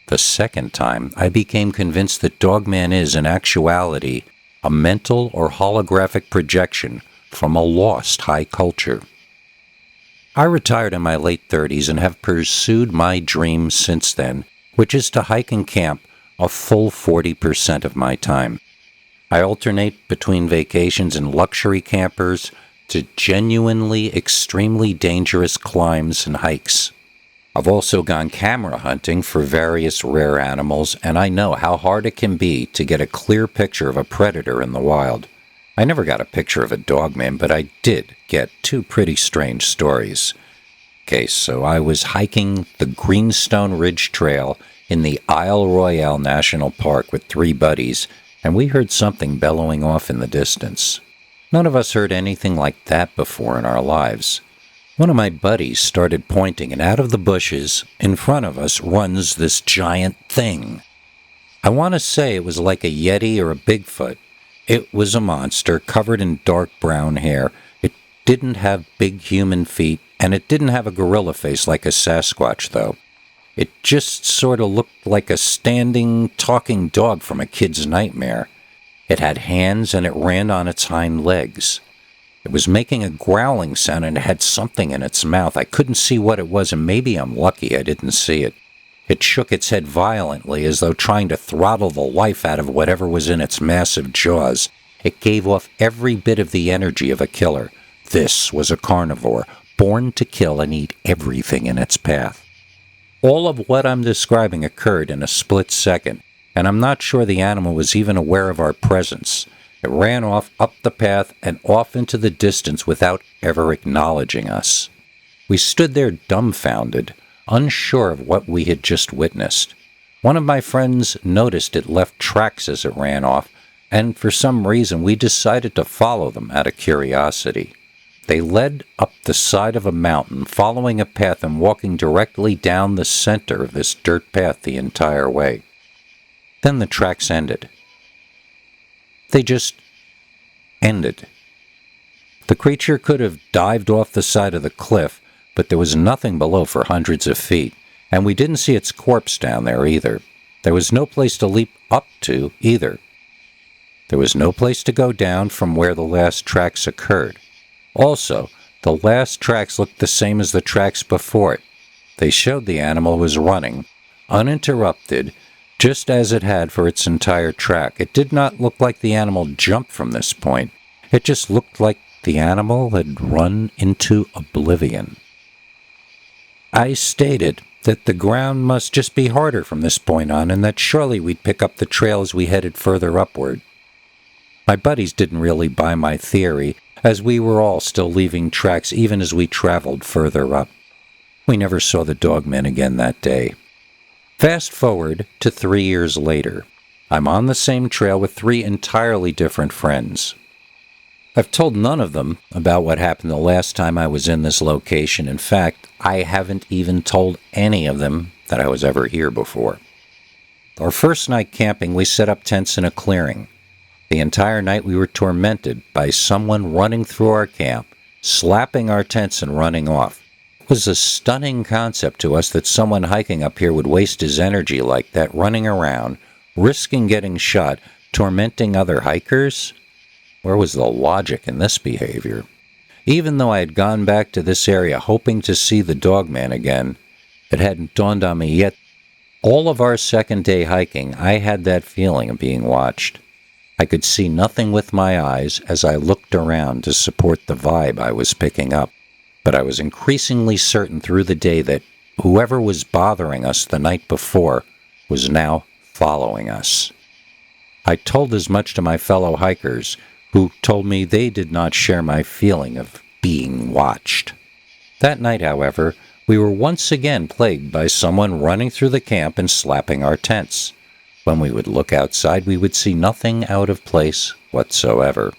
Speaker 1: The second time, I became convinced that Dogman is, in actuality, a mental or holographic projection from a lost high culture. I retired in my late 30s and have pursued my dream since then, which is to hike and camp a full 40% of my time. I alternate between vacations in luxury campers to genuinely extremely dangerous climbs and hikes. I've also gone camera hunting for various rare animals, and I know how hard it can be to get a clear picture of a predator in the wild. I never got a picture of a Dogman, but I did get two pretty strange stories. Okay, so I was hiking the Greenstone Ridge Trail in the Isle Royale National Park with 3 buddies, and we heard something bellowing off in the distance. None of us heard anything like that before in our lives. One of my buddies started pointing, and out of the bushes in front of us runs this giant thing. I want to say it was like a Yeti or a Bigfoot. It was a monster covered in dark brown hair. It didn't have big human feet, and it didn't have a gorilla face like a Sasquatch, though. It just sort of looked like a standing, talking dog from a kid's nightmare. It had hands, and it ran on its hind legs. It was making a growling sound, and it had something in its mouth. I couldn't see what it was, and maybe I'm lucky I didn't see it. It shook its head violently, as though trying to throttle the life out of whatever was in its massive jaws. It gave off every bit of the energy of a killer. This was a carnivore, born to kill and eat everything in its path. All of what I'm describing occurred in a split second, and I'm not sure the animal was even aware of our presence. It ran off up the path and off into the distance without ever acknowledging us. We stood there dumbfounded, unsure of what we had just witnessed. One of my friends noticed it left tracks as it ran off, and for some reason we decided to follow them out of curiosity. They led up the side of a mountain, following a path and walking directly down the center of this dirt path the entire way. Then the tracks ended. They just ended. The creature could have dived off the side of the cliff, but there was nothing below for hundreds of feet, and we didn't see its corpse down there either. There was no place to leap up to either. There was no place to go down from where the last tracks occurred. Also, the last tracks looked the same as the tracks before it. They showed the animal was running, uninterrupted, just as it had for its entire track. It did not look like the animal jumped from this point. It just looked like the animal had run into oblivion. I stated that the ground must just be harder from this point on, and that surely we'd pick up the trail as we headed further upward. My buddies didn't really buy my theory, as we were all still leaving tracks even as we traveled further up. We never saw the Dogmen again that day. Fast forward to 3 years later. I'm on the same trail with 3 entirely different friends. I've told none of them about what happened the last time I was in this location. In fact, I haven't even told any of them that I was ever here before. Our first night camping, we set up tents in a clearing. The entire night we were tormented by someone running through our camp, slapping our tents and running off. It was a stunning concept to us that someone hiking up here would waste his energy like that, running around, risking getting shot, tormenting other hikers. Where was the logic in this behavior? Even though I had gone back to this area hoping to see the Dogman again, it hadn't dawned on me yet. All of our second day hiking, I had that feeling of being watched. I could see nothing with my eyes as I looked around to support the vibe I was picking up, but I was increasingly certain through the day that whoever was bothering us the night before was now following us. I told as much to my fellow hikers, who told me they did not share my feeling of being watched. That night, however, we were once again plagued by someone running through the camp and slapping our tents. When we would look outside, we would see nothing out of place whatsoever.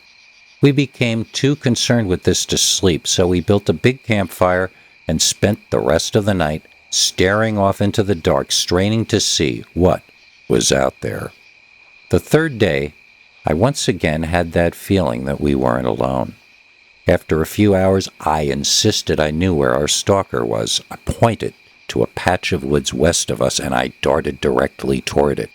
Speaker 1: We became too concerned with this to sleep, so we built a big campfire and spent the rest of the night staring off into the dark, straining to see what was out there. The third day, I once again had that feeling that we weren't alone. After a few hours, I insisted I knew where our stalker was. I pointed to a patch of woods west of us, and I darted directly toward it.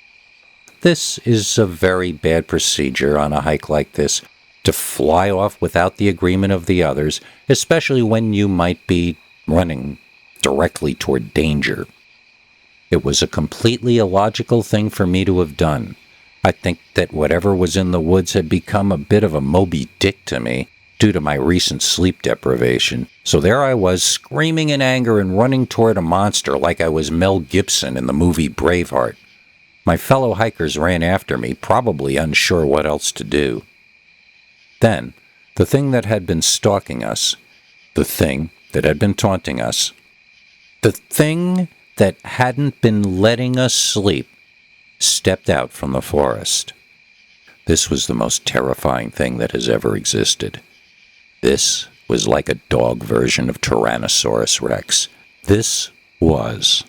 Speaker 1: This is a very bad procedure on a hike like this, to fly off without the agreement of the others, especially when you might be running directly toward danger. It was a completely illogical thing for me to have done. I think that whatever was in the woods had become a bit of a Moby Dick to me due to my recent sleep deprivation. So there I was, screaming in anger and running toward a monster like I was Mel Gibson in the movie Braveheart. My fellow hikers ran after me, probably unsure what else to do. Then, the thing that had been stalking us, the thing that had been taunting us, the thing that hadn't been letting us sleep, stepped out from the forest. This was the most terrifying thing that has ever existed. This was like a dog version of Tyrannosaurus Rex. This was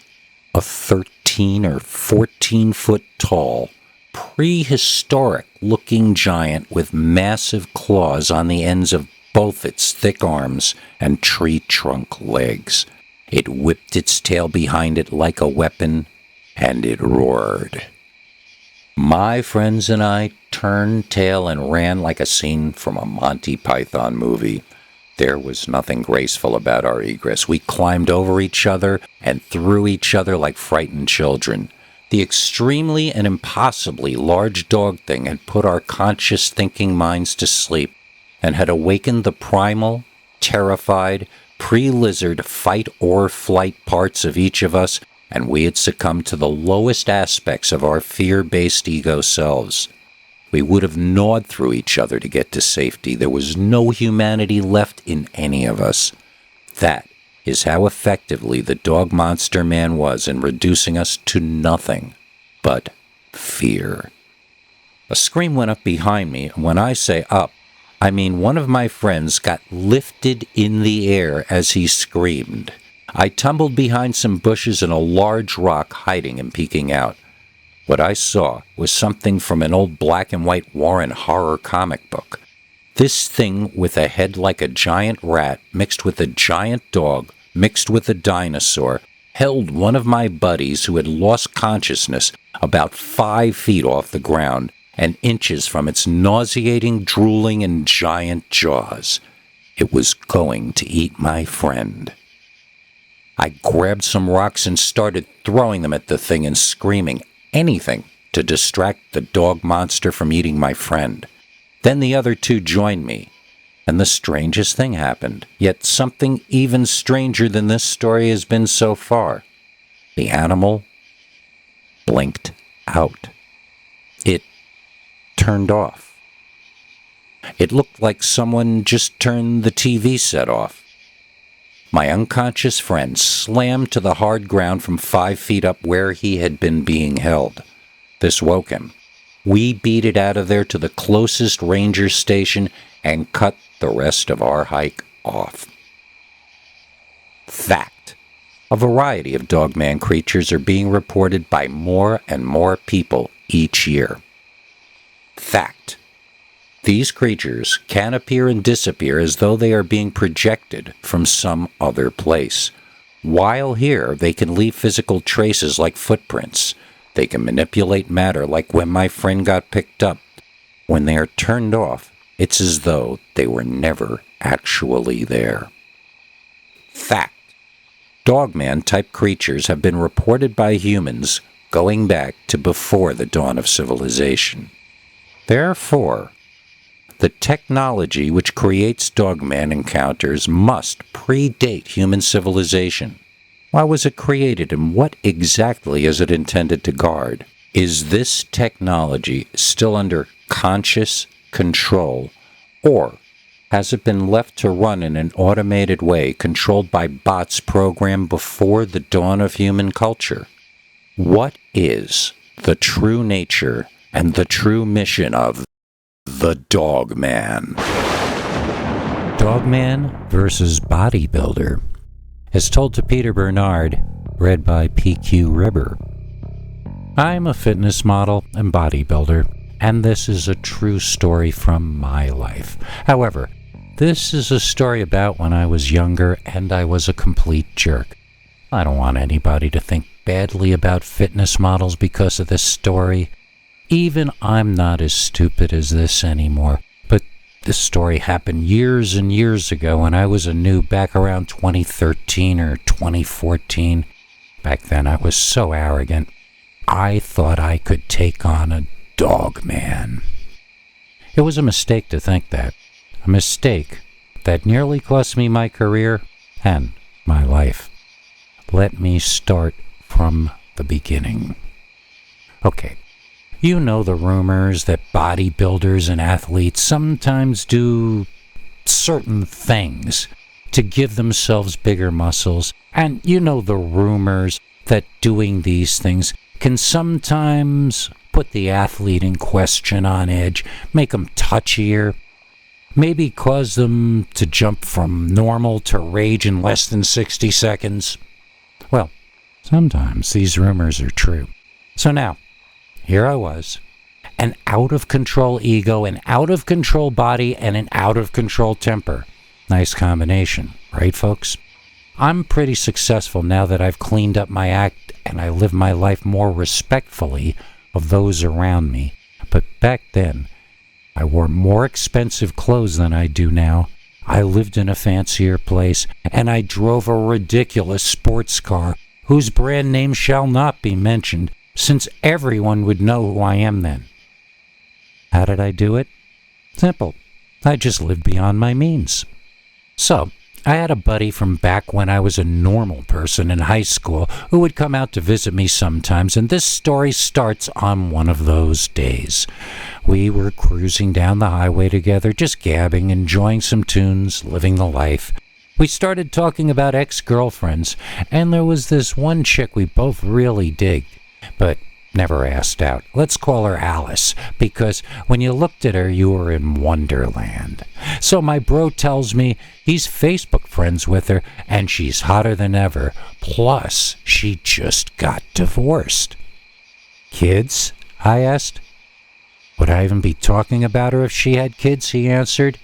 Speaker 1: a 13 or 14 foot tall, prehistoric-looking giant with massive claws on the ends of both its thick arms and tree trunk legs. It whipped its tail behind it like a weapon, and it roared. My friends and I turned tail and ran like a scene from a Monty Python movie. There was nothing graceful about our egress. We climbed over each other and through each other like frightened children. The extremely and impossibly large dog thing had put our conscious thinking minds to sleep and had awakened the primal, terrified, pre-lizard fight or flight parts of each of us, and we had succumbed to the lowest aspects of our fear-based ego selves. We would have gnawed through each other to get to safety. There was no humanity left in any of us. That is how effectively the dog monster man was in reducing us to nothing but fear. A scream went up behind me, and when I say up, I mean one of my friends got lifted in the air as he screamed. I tumbled behind some bushes and a large rock, hiding and peeking out. What I saw was something from an old black and white Warren horror comic book. This thing with a head like a giant rat, mixed with a giant dog, mixed with a dinosaur, held one of my buddies who had lost consciousness about 5 feet off the ground and inches from its nauseating, drooling, and giant jaws. It was going to eat my friend. I grabbed some rocks and started throwing them at the thing and screaming, anything to distract the dog monster from eating my friend. Then the other two joined me, and the strangest thing happened, yet something even stranger than this story has been so far. The animal blinked out. It turned off. It looked like someone just turned the TV set off. My unconscious friend slammed to the hard ground from 5 feet up where he had been being held. This woke him. We beat it out of there to the closest ranger station and cut the rest of our hike off. Fact: a variety of dogman creatures are being reported by more and more people each year. Fact: these creatures can appear and disappear as though they are being projected from some other place. While here, they can leave physical traces like footprints. They can manipulate matter like when my friend got picked up. When they are turned off, It's as though they were never actually there. Fact. Dogman-type creatures have been reported by humans going back to before the dawn of civilization. Therefore, the technology which creates Dogman encounters must predate human civilization. Why was it created, and what exactly is it intended to guard? Is this technology still under conscious control, or has it been left to run in an automated way controlled by bots programmed before the dawn of human culture? What is the true nature and the true mission of the Dogman? Dogman versus Bodybuilder is told to Peter Bernard, read by PQ Ribber. I'm a fitness model and bodybuilder, and this is a true story from my life. However, this is a story about when I was younger and I was a complete jerk. I don't want anybody to think badly about fitness models because of this story. Even I'm not as stupid as this anymore. But this story happened years and years ago when I was a noob, back around 2013 or 2014. Back then I was so arrogant. I thought I could take on a Dogman. It was a mistake to think that. A mistake that nearly cost me my career and my life. Let me start from the beginning. Okay, you know the rumors that bodybuilders and athletes sometimes do certain things to give themselves bigger muscles, and you know the rumors that doing these things can sometimes put the athlete in question on edge, make them touchier, maybe cause them to jump from normal to rage in less than 60 seconds. Well, sometimes these rumors are true. So now, here I was, an out-of-control ego, an out-of-control body, and an out-of-control temper. Nice combination, right, folks? I'm pretty successful now that I've cleaned up my act and I live my life more respectfully of those around me. But back then, I wore more expensive clothes than I do now. I lived in a fancier place, and I drove a ridiculous sports car whose brand name shall not be mentioned, since everyone would know who I am then. How did I do it? Simple. I just lived beyond my means. So, I had a buddy from back when I was a normal person in high school who would come out to visit me sometimes, and this story starts on one of those days. We were cruising down the highway together, just gabbing, enjoying some tunes, living the life. We started talking about ex-girlfriends, and there was this one chick we both really digged, but never asked out. Let's call her Alice, because when you looked at her, you were in Wonderland. So my bro tells me he's Facebook friends with her, and she's hotter than ever. Plus, she just got divorced. Kids? I asked. Would I even be talking about her if she had kids? He answered.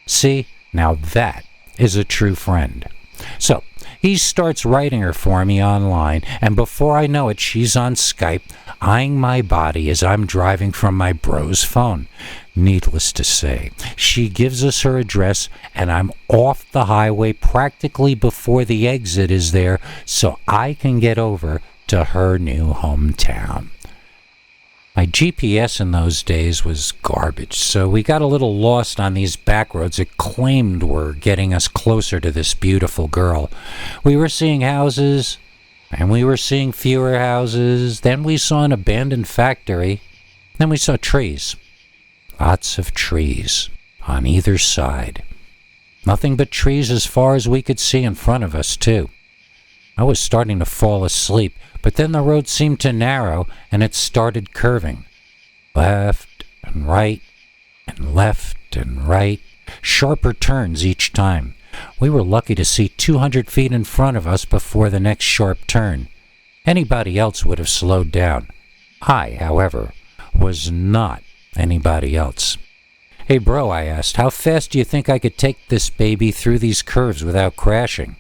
Speaker 1: See, now that is a true friend. So, he starts writing her for me online, and before I know it, she's on Skype, eyeing my body as I'm driving from my bro's phone. Needless to say, she gives us her address, and I'm off the highway practically before the exit is there, so I can get over to her new hometown. My GPS in those days was garbage, so we got a little lost on these back roads that claimed were getting us closer to this beautiful girl. We were seeing houses, and we were seeing fewer houses. Then we saw an abandoned factory. Then we saw trees. Lots of trees on either side. Nothing but trees as far as we could see in front of us, too. I was starting to fall asleep, but then the road seemed to narrow, and it started curving. Left and right, and left and right, sharper turns each time. We were lucky to see 200 feet in front of us before the next sharp turn. Anybody else would have slowed down. I, however, was not anybody else. Hey bro, I asked, how fast do you think I could take this baby through these curves without crashing?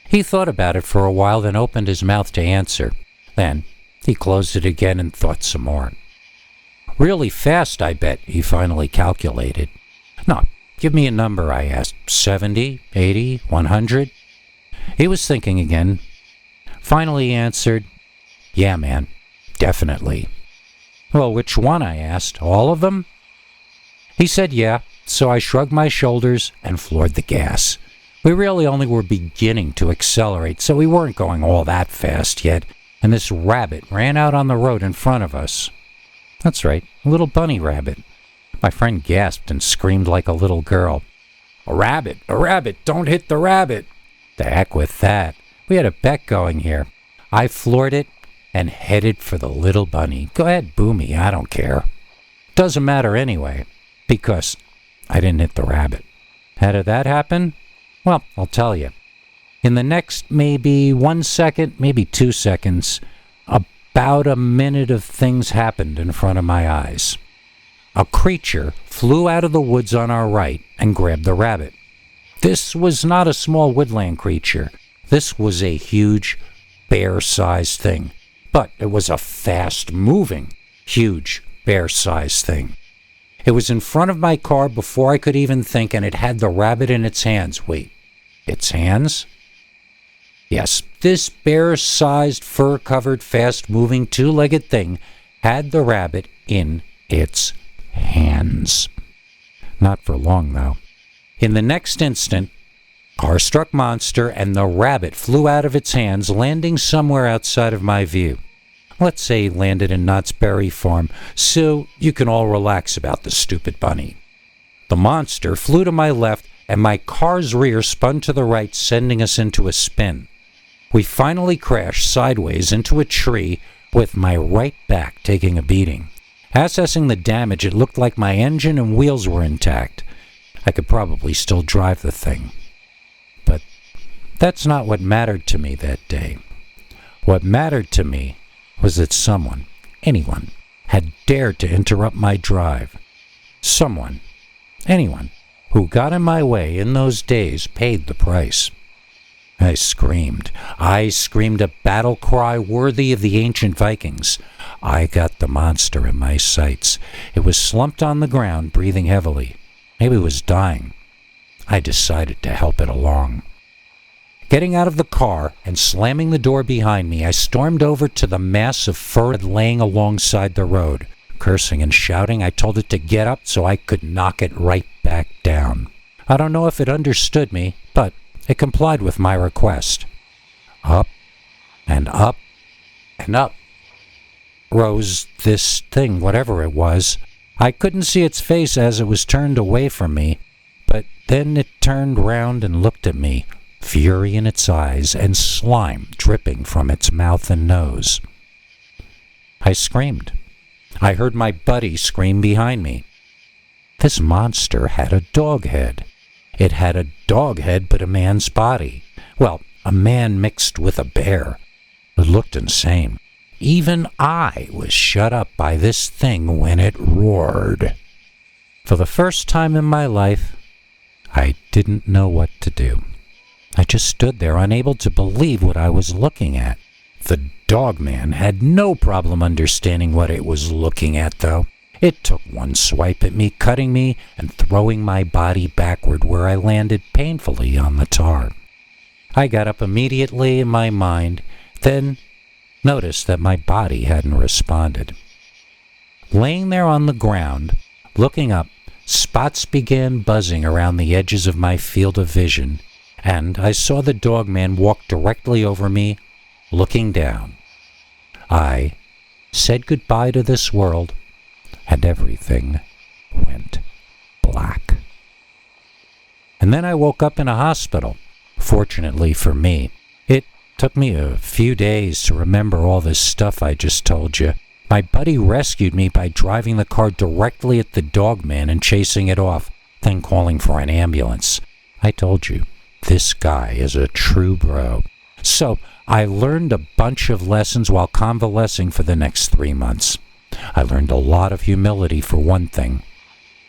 Speaker 1: He thought about it for a while, then opened his mouth to answer. Then he closed it again and thought some more. Really fast, I bet, he finally calculated. No, give me a number, I asked. 70, 80, 100? He was thinking again. Finally he answered, yeah, man, definitely. Well, which one, I asked. All of them? He said yeah, so I shrugged my shoulders and floored the gas. We really only were beginning to accelerate, so we weren't going all that fast yet, and this rabbit ran out on the road in front of us. That's right, a little bunny rabbit. My friend gasped and screamed like a little girl. A rabbit, don't hit the rabbit. The heck with that. We had a bet going here. I floored it and headed for the little bunny. Go ahead, boo me, I don't care. Doesn't matter anyway, because I didn't hit the rabbit. How did that happen? Well, I'll tell you. In the next maybe 1 second, maybe 2 seconds, about a minute of things happened in front of my eyes. A creature flew out of the woods on our right and grabbed the rabbit. This was not a small woodland creature. This was a huge, bear-sized thing. But it was a fast-moving, huge, bear-sized thing. It was in front of my car before I could even think, and it had the rabbit in its hands. Wait, its hands? Yes, this bear-sized, fur-covered, fast-moving, two-legged thing had the rabbit in its hands. Not for long, though. In the next instant, car-struck monster and the rabbit flew out of its hands, landing somewhere outside of my view. Let's say he landed in Knott's Berry Farm, so you can all relax about the stupid bunny. The monster flew to my left, and my car's rear spun to the right, sending us into a spin. We finally crashed sideways into a tree, with my right back taking a beating. Assessing the damage, it looked like my engine and wheels were intact. I could probably still drive the thing. But that's not what mattered to me that day. What mattered to me was that someone, anyone, had dared to interrupt my drive. Someone, anyone, who got in my way in those days paid the price. I screamed. I screamed a battle cry worthy of the ancient Vikings. I got the monster in my sights. It was slumped on the ground, breathing heavily. Maybe it was dying. I decided to help it along. Getting out of the car and slamming the door behind me, I stormed over to the mass of fur laying alongside the road. Cursing and shouting, I told it to get up so I could knock it right back down. I don't know if it understood me, but it complied with my request. Up and up and up rose this thing, whatever it was. I couldn't see its face as it was turned away from me, but then it turned round and looked at me, fury in its eyes and slime dripping from its mouth and nose. I screamed. I heard my buddy scream behind me. This monster had a dog head. It had a dog head but a man's body. Well, a man mixed with a bear. It looked insane. Even I was shut up by this thing when it roared. For the first time in my life, I didn't know what to do. I just stood there, unable to believe what I was looking at. The dogman had no problem understanding what it was looking at, though. It took one swipe at me, cutting me and throwing my body backward, where I landed painfully on the tar. I got up immediately in my mind, then noticed that my body hadn't responded. Laying there on the ground, looking up, spots began buzzing around the edges of my field of vision, and I saw the dogman walk directly over me, looking down. I said goodbye to this world, and everything went black. And then I woke up in a hospital. Fortunately for me, it took me a few days to remember all this stuff I just told you. My buddy rescued me by driving the car directly at the dogman and chasing it off, then calling for an ambulance. I told you, this guy is a true bro. So I learned a bunch of lessons while convalescing for the next 3 months. I learned a lot of humility, for one thing.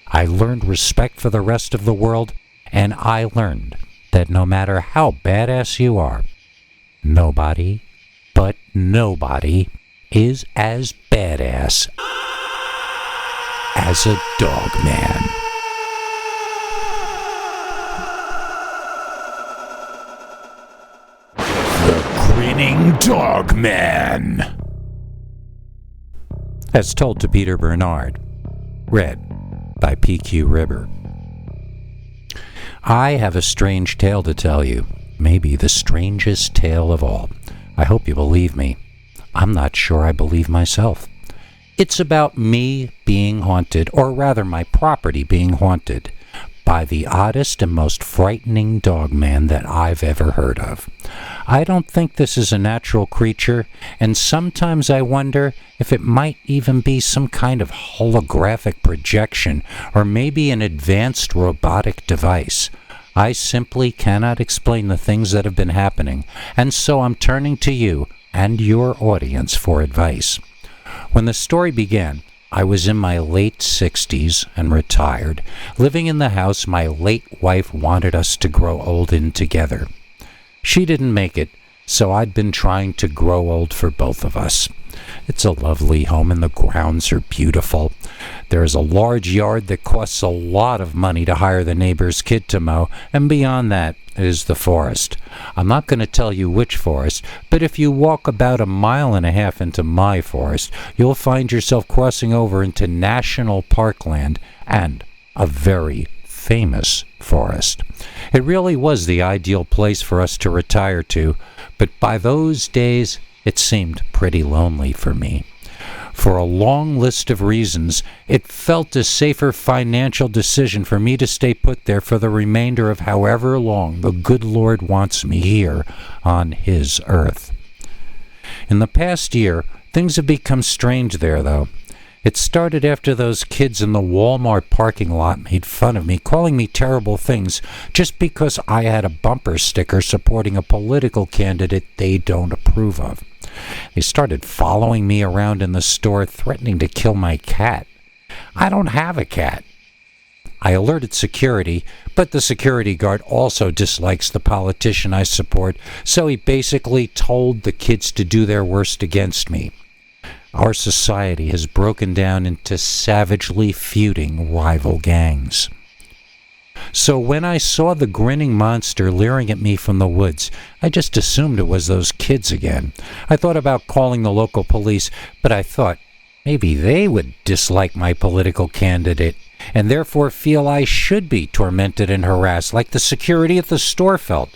Speaker 1: I learned respect for the rest of the world, and I learned that no matter how badass you are, nobody, but nobody, is as badass as a dog man. Dogman. As told to Peter Bernard. Read by PQ Ribber. I have a strange tale to tell you. Maybe the strangest tale of all. I hope you believe me. I'm not sure I believe myself. It's about me being haunted, or rather my property being haunted, by the oddest and most frightening dogman that I've ever heard of. I don't think this is a natural creature, and sometimes I wonder if it might even be some kind of holographic projection, or maybe an advanced robotic device. I simply cannot explain the things that have been happening, and so I'm turning to you and your audience for advice. When the story began, I was in my late 60s and retired, living in the house my late wife wanted us to grow old in together. She didn't make it, so I'd been trying to grow old for both of us. It's a lovely home and the grounds are beautiful. There is a large yard that costs a lot of money to hire the neighbor's kid to mow, and beyond that is the forest. I'm not going to tell you which forest, but if you walk about 1.5 miles into my forest, you'll find yourself crossing over into national parkland and a very famous forest. It really was the ideal place for us to retire to, but by those days it seemed pretty lonely for me. For a long list of reasons, it felt a safer financial decision for me to stay put there for the remainder of however long the good Lord wants me here on His earth. In the past year, things have become strange there, though. It started after those kids in the Walmart parking lot made fun of me, calling me terrible things just because I had a bumper sticker supporting a political candidate they don't approve of. They started following me around in the store, threatening to kill my cat. I don't have a cat. I alerted security, but the security guard also dislikes the politician I support, so he basically told the kids to do their worst against me. Our society has broken down into savagely feuding rival gangs. So when I saw the grinning monster leering at me from the woods, I just assumed it was those kids again. I thought about calling the local police, but I thought maybe they would dislike my political candidate and therefore feel I should be tormented and harassed like the security at the store felt.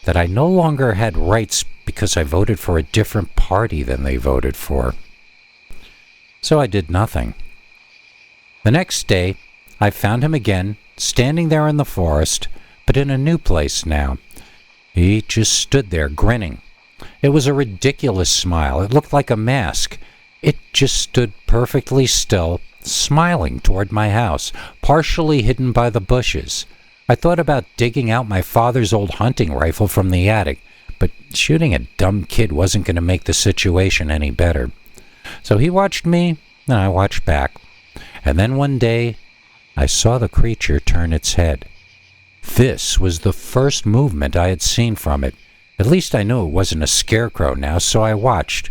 Speaker 1: That I no longer had rights because I voted for a different party than they voted for. So I did nothing. The next day, I found him again, standing there in the forest, but in a new place now. He just stood there grinning. It was a ridiculous smile. It looked like a mask. It just stood perfectly still, smiling toward my house, partially hidden by the bushes. I thought about digging out my father's old hunting rifle from the attic, but shooting a dumb kid wasn't going to make the situation any better. So he watched me, and I watched back. And then one day, I saw the creature turn its head. This was the first movement I had seen from it. At least I knew it wasn't a scarecrow now, so I watched.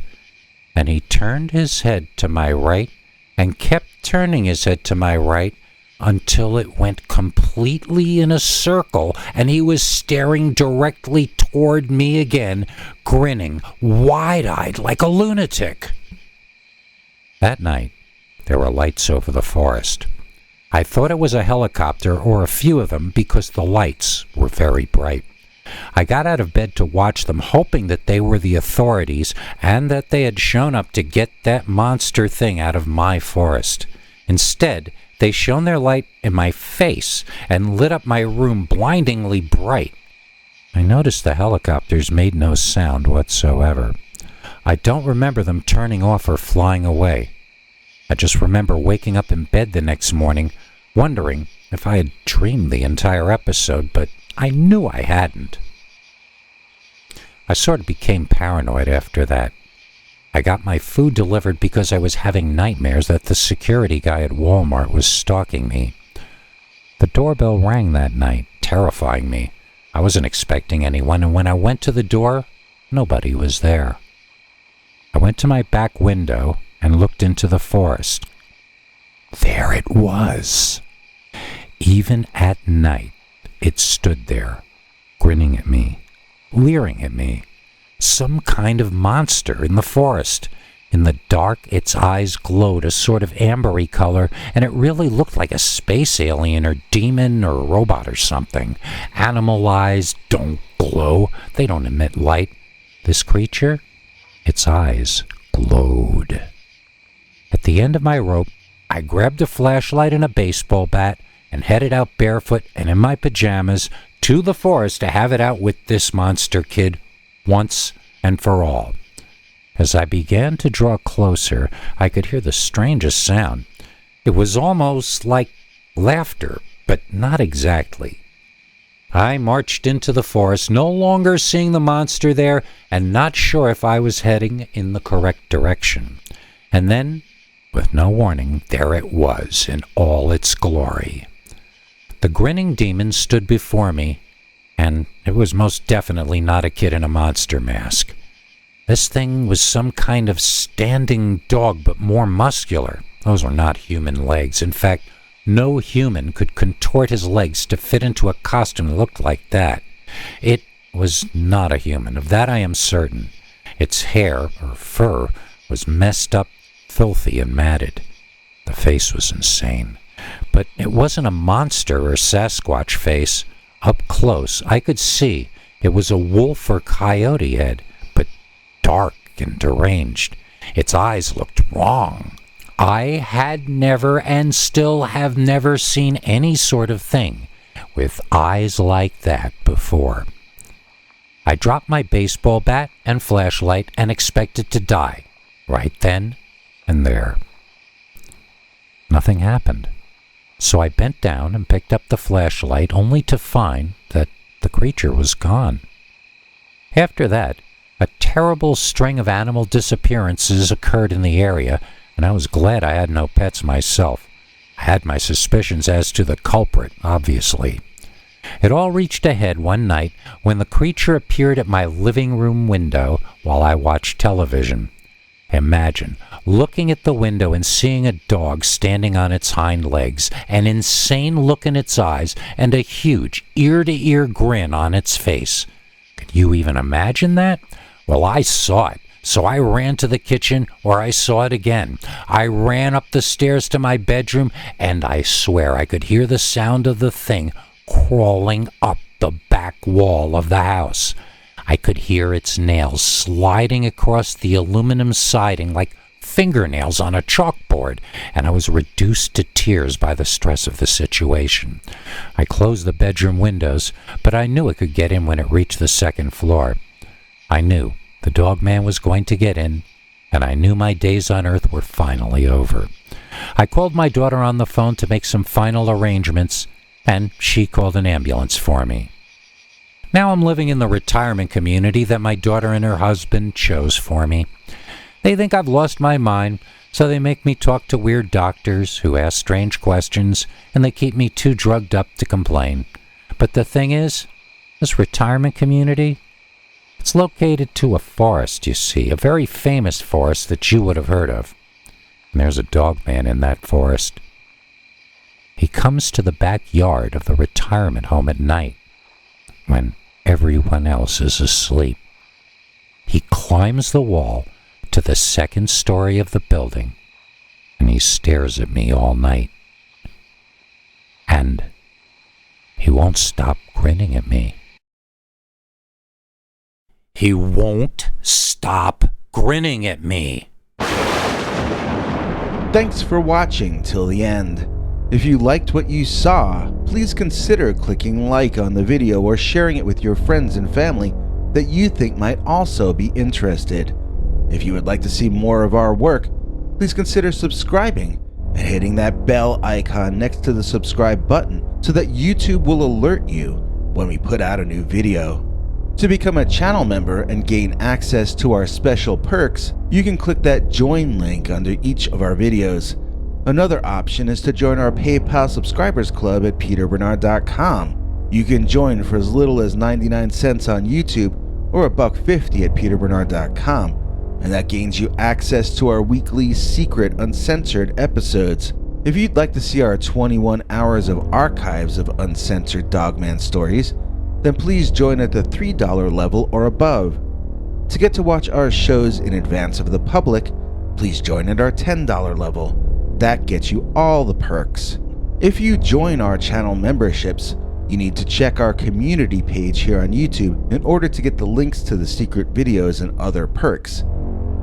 Speaker 1: And he turned his head to my right and kept turning his head to my right until it went completely in a circle, and he was staring directly toward me again, grinning, wide-eyed like a lunatic. That night, there were lights over the forest. I thought it was a helicopter or a few of them because the lights were very bright. I got out of bed to watch them, hoping that they were the authorities and that they had shown up to get that monster thing out of my forest. Instead, they shone their light in my face and lit up my room blindingly bright. I noticed the helicopters made no sound whatsoever. I don't remember them turning off or flying away. I just remember waking up in bed the next morning, wondering if I had dreamed the entire episode, but I knew I hadn't. I sort of became paranoid after that. I got my food delivered because I was having nightmares that the security guy at Walmart was stalking me. The doorbell rang that night, terrifying me. I wasn't expecting anyone, and when I went to the door, nobody was there. I went to my back window and looked into the forest. There it was. Even at night, it stood there, grinning at me, leering at me. some kind of monster in the forest. In the dark, its eyes glowed a sort of ambery color, and it really looked like a space alien or demon or robot or something. Animal eyes don't glow. They don't emit light. This creature, its eyes glowed. At the end of my rope, I grabbed a flashlight and a baseball bat and headed out barefoot and in my pajamas to the forest to have it out with this monster kid once and for all. As I began to draw closer, I could hear the strangest sound. It was almost like laughter, but not exactly. I marched into the forest, no longer seeing the monster there and not sure if I was heading in the correct direction. And then, with no warning, there it was in all its glory. The grinning demon stood before me, and it was most definitely not a kid in a monster mask. This thing was some kind of standing dog, but more muscular. Those were not human legs. In fact, no human could contort his legs to fit into a costume that looked like that. It was not a human, of that I am certain. Its hair, or fur, was messed up, filthy, and matted. The face was insane. But it wasn't a monster or Sasquatch face. Up close, I could see it was a wolf or coyote head, but dark and deranged. Its eyes looked wrong. I had never and still have never seen any sort of thing with eyes like that before. I dropped my baseball bat and flashlight and expected to die right then and there. Nothing happened. So I bent down and picked up the flashlight only to find that the creature was gone. After that, a terrible string of animal disappearances occurred in the area, and I was glad I had no pets myself. I had my suspicions as to the culprit, obviously. It all reached a head one night when the creature appeared at my living room window while I watched television. Imagine looking at the window and seeing a dog standing on its hind legs, an insane look in its eyes, and a huge ear-to-ear grin on its face. Could you even imagine that? Well, I saw it, so I ran to the kitchen, or I saw it again. I ran up the stairs to my bedroom, and I swear I could hear the sound of the thing crawling up the back wall of the house. I could hear its nails sliding across the aluminum siding like fingernails on a chalkboard, and I was reduced to tears by the stress of the situation. I closed the bedroom windows, but I knew it could get in when it reached the second floor. I knew the dog man was going to get in, and I knew my days on Earth were finally over. I called my daughter on the phone to make some final arrangements, and she called an ambulance for me. Now I'm living in the retirement community that my daughter and her husband chose for me. They think I've lost my mind, so they make me talk to weird doctors who ask strange questions, and they keep me too drugged up to complain. But the thing is, this retirement community, it's located to a forest, you see, a very famous forest that you would have heard of. And there's a dog man in that forest. He comes to the backyard of the retirement home at night when everyone else is asleep. He climbs the wall to the second story of the building, and he stares at me all night. And he won't stop grinning at me. He won't stop grinning at me.
Speaker 2: Thanks for watching till the end. If you liked what you saw, please consider clicking like on the video or sharing it with your friends and family that you think might also be interested. If you would like to see more of our work, please consider subscribing and hitting that bell icon next to the subscribe button so that YouTube will alert you when we put out a new video. To become a channel member and gain access to our special perks, you can click that join link under each of our videos. Another option is to join our PayPal subscribers club at peterbernard.com. You can join for as little as 99 cents on YouTube or $1.50 at peterbernard.com, and that gains you access to our weekly secret uncensored episodes. If you'd like to see our 21 hours of archives of uncensored Dogman stories, then please join at the $3 level or above. To get to watch our shows in advance of the public, please join at our $10 level. That gets you all the perks. If you join our channel memberships, you need to check our community page here on YouTube in order to get the links to the secret videos and other perks.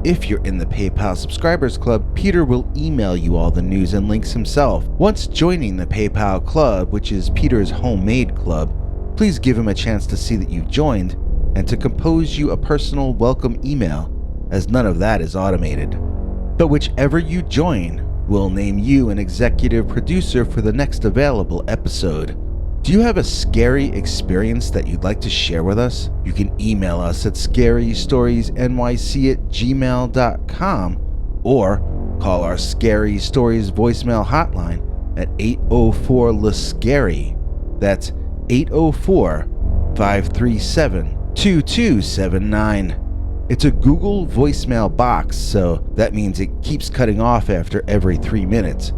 Speaker 2: If you're in the PayPal Subscribers Club, Peter will email you all the news and links himself. Once joining the PayPal Club, which is Peter's homemade club, please give him a chance to see that you've joined and to compose you a personal welcome email, as none of that is automated. But whichever you join, we'll name you an executive producer for the next available episode. Do you have a scary experience that you'd like to share with us? You can email us at scarystoriesnyc@gmail.com or call our Scary Stories voicemail hotline at 804-LA-SCARY. That's 804-537-2279. It's a Google voicemail box, so that means it keeps cutting off after every 3 minutes.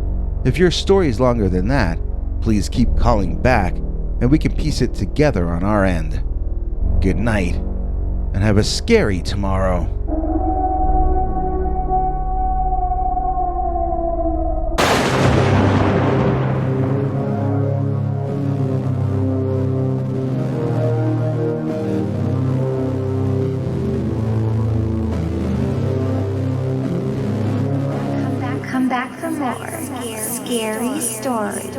Speaker 2: If your story is longer than that, please keep calling back and we can piece it together on our end. Good night, and have a scary tomorrow.
Speaker 3: Come back for more scary stories.